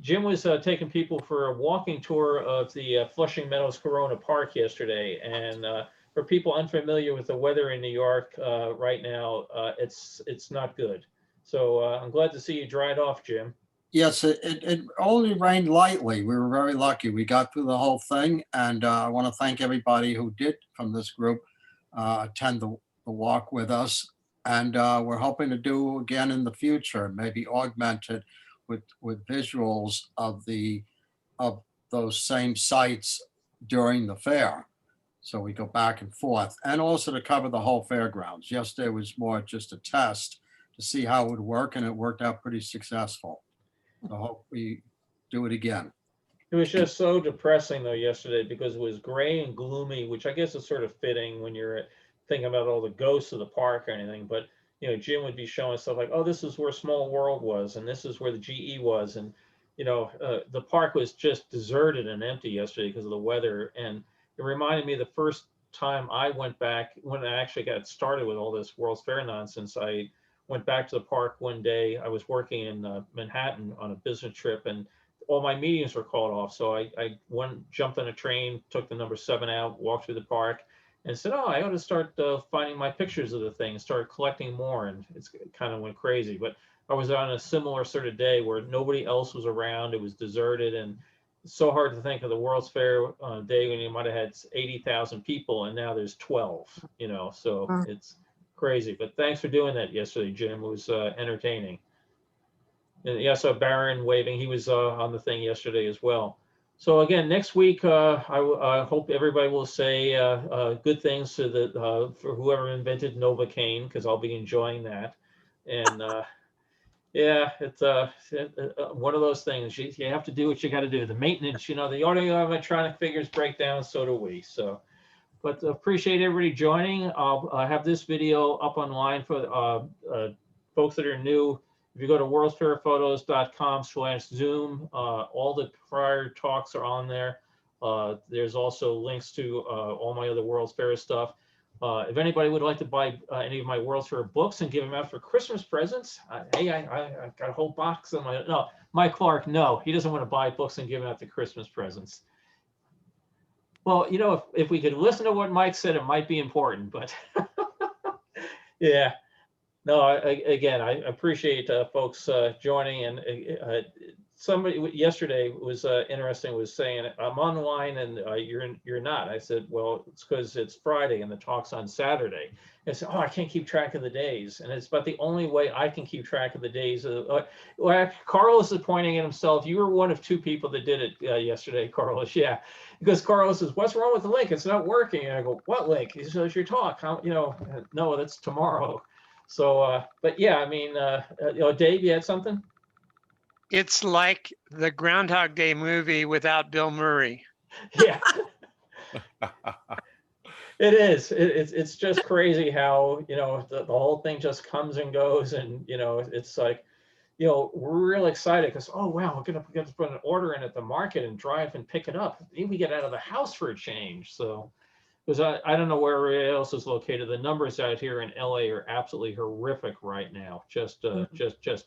Jim was taking people for a walking tour of the Flushing Meadows Corona Park yesterday. And for people unfamiliar with the weather in New York right now, it's not good. So I'm glad to see you dried off, Jim. Yes, it only rained lightly. We were very lucky. We got through the whole thing. And I want to thank everybody who did from this group attend the walk with us. And we're hoping to do again in the future, maybe augmented with visuals of those same sites during the fair. So we go back and forth, and also to cover the whole fairgrounds. Yesterday was more just a test to see how it would work, and it worked out pretty successful. So I hope we do it again. It was just so depressing though yesterday because it was gray and gloomy, which I guess is sort of fitting when you're thinking about all the ghosts of the park or anything. But you know, Jim would be showing stuff like, oh, this is where Small World was, and this is where the GE was. And, you know, the park was just deserted and empty yesterday because of the weather. And it reminded me the first time I went back, when I actually got started with all this World's Fair nonsense, I went back to the park one day. I was working in Manhattan on a business trip, and all my meetings were called off. So I jumped on a train, took the number 7 out, walked through the park, and said, oh, I ought to start finding my pictures of the thing, started collecting more, and it's kind of went crazy. But I was on a similar sort of day where nobody else was around. It was deserted, and it's so hard to think of the World's Fair day when you might have had 80,000 people, and now there's 12, you know, so it's crazy. But thanks for doing that yesterday, Jim. It was entertaining. And yeah, I saw Baron waving. He was on the thing yesterday as well. So again, next week, I hope everybody will say good things to for whoever invented Novocaine, because I'll be enjoying that. And yeah, it's one of those things. You have to do what you got to do. The maintenance, you know, the audio-electronic figures break down, so do we. So, but appreciate everybody joining. I'll have this video up online for folks that are new. If you go to worldsfairphotos.com/Zoom, all the prior talks are on there. There's also links to all my other World's Fair stuff. If anybody would like to buy any of my World's Fair books and give them out for Christmas presents, hey, I got a whole box of no, Mike Clark, no, he doesn't want to buy books and give them out to Christmas presents. Well, you know, if we could listen to what Mike said, it might be important, but yeah. No, again, I appreciate folks joining, and somebody yesterday was interesting, was saying, I'm online and you're not. I said, well, it's because it's Friday and the talk's on Saturday. I said, oh, I can't keep track of the days. And it's about the only way I can keep track of the days. Well, Carlos is pointing at himself. You were one of two people that did it yesterday, Carlos. Yeah. Because Carlos says, what's wrong with the link? It's not working. And I go, what link? He says, your talk. How, no, that's tomorrow. So, but yeah, I mean, Dave, you had something? It's like the Groundhog Day movie without Bill Murray. Yeah. It is. It's just crazy how, the whole thing just comes and goes. And, it's like, we're real excited because, oh, wow, we're going to put an order in at the market and drive and pick it up. Maybe we get out of the house for a change. So, because I don't know where else is located. The numbers out here in LA are absolutely horrific right now. Just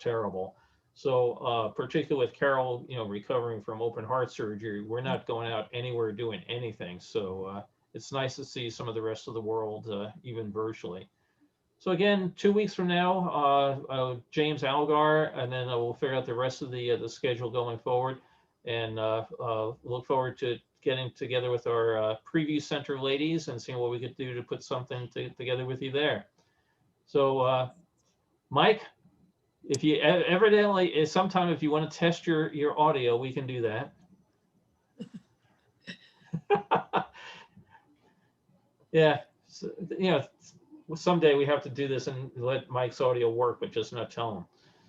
terrible. So particularly with Carol, recovering from open heart surgery, we're not going out anywhere doing anything. So it's nice to see some of the rest of the world, even virtually. So again, 2 weeks from now, James Algar, and then we'll figure out the rest of the schedule going forward, and look forward to getting together with our preview center ladies and seeing what we could do to put something together with you there. So Mike, if you evidently sometime if you want to test your audio, we can do that. Yeah, so, someday we have to do this and let Mike's audio work, but just not tell him.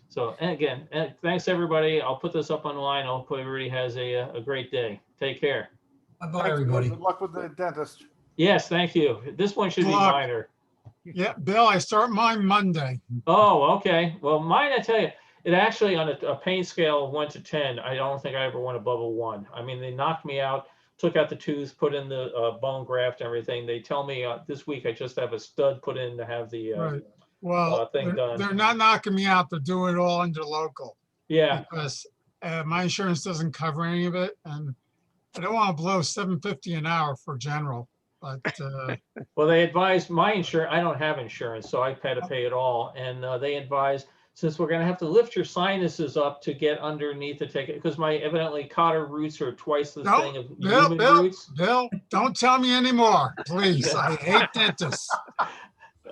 So, and again, thanks everybody. I'll put this up online. I hope everybody has a great day. Take care. Bye-bye, everybody. Good luck with the dentist. Yes, thank you. This one should be Good luck. minor. Yeah, Bill, I start mine Monday. Oh, okay. Well, mine, I tell you, it actually on a pain scale of 1 to 10, I don't think I ever went above a 1. I mean, they knocked me out, took out the tooth, put in the bone graft and everything. They tell me this week I just have a stud put in to have the Right. Well, thing done. they're not knocking me out. They're doing it all under local Yeah. because my insurance doesn't cover any of it. And I don't want to blow $750 an hour for general. But Well, they advised my insurance. I don't have insurance, so I had to pay it all. And they advised, since we're going to have to lift your sinuses up to get underneath the ticket, because my evidently Cotter roots are twice the thing of human roots. Bill, don't tell me anymore, please. I hate dentists.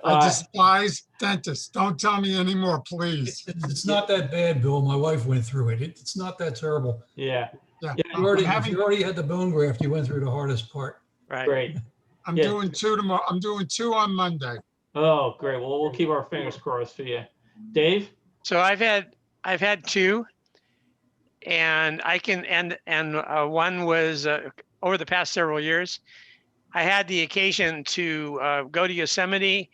I despise dentists. Don't tell me anymore, please. It's not that bad, Bill. My wife went through it. It's not that terrible. Yeah. Yeah. You already had the bone graft. You went through the hardest part. Right. Great. I'm doing 2 tomorrow. I'm doing 2 on Monday. Oh, great. Well, we'll keep our fingers crossed for you. Dave? So I've had 2, and I can one was over the past several years. I had the occasion to go to Yosemite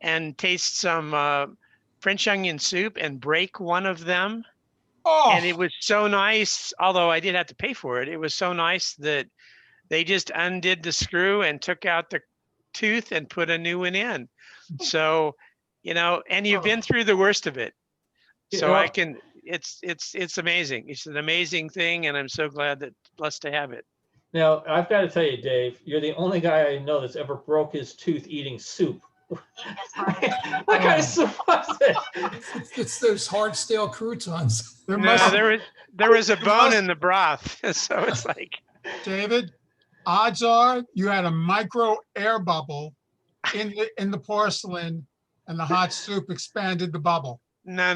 and taste some French onion soup and break one of them. Oh. And it was so nice, although I did have to pay for it. It was so nice that they just undid the screw and took out the tooth and put a new one in. So, and you've been through the worst of it. So I can, it's amazing. It's an amazing thing. And I'm so blessed to have it. Now, I've got to tell you, Dave, you're the only guy I know that's ever broke his tooth eating soup. What kind of soup was it? It's those hard stale croutons. There was a bone in the broth. So it's like. David, odds are you had a micro air bubble in the porcelain and the hot soup expanded the bubble. No.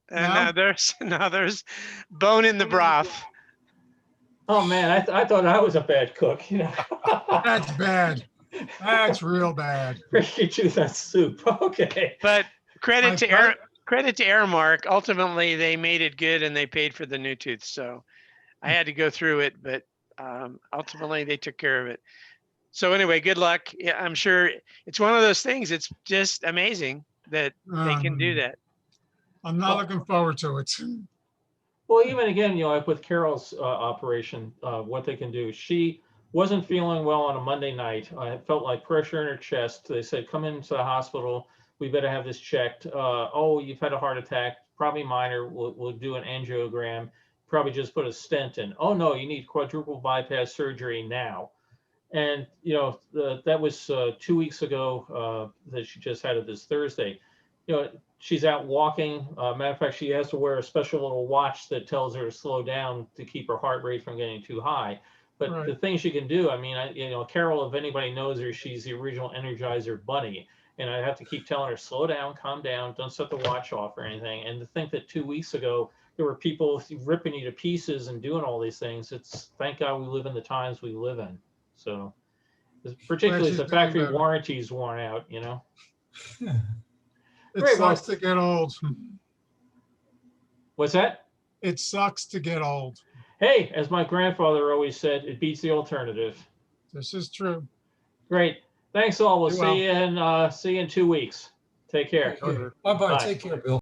There's bone in the broth. Oh man, I thought I was a bad cook. That's bad. That's real bad. Break your tooth on soup. Okay. But credit to Airmark. Ultimately, they made it good and they paid for the new tooth. So I had to go through it, but ultimately they took care of it. So anyway, good luck. Yeah, I'm sure it's one of those things. It's just amazing that they can do that. I'm not looking forward to it. Well, even again, like with Carol's operation, what they can do. She wasn't feeling well on a Monday night. I felt like pressure in her chest. They said, come into the hospital. We better have this checked. Oh, you've had a heart attack, probably minor. We'll do an angiogram. Probably just put a stent in. Oh no, you need quadruple bypass surgery now. And that was 2 weeks ago that she just had it this Thursday. she's out walking. Matter of fact, she has to wear a special little watch that tells her to slow down to keep her heart rate from getting too high. But Right. the things she can do, I mean, Carol, if anybody knows her, she's the original Energizer Bunny. And I have to keep telling her, slow down, calm down, don't set the watch off or anything. And to think that 2 weeks ago, there were people ripping you to pieces and doing all these things. Thank God we live in the times we live in. So particularly as she's the doing factory better. warranty's worn out, It Great, well- sucks to get old. What's that? It sucks to get old. Hey, as my grandfather always said, it beats the alternative. This is true. Great. Thanks all. We'll Be well. see you in 2 weeks. Take care. Bye-bye. Bye. Take care, Bill.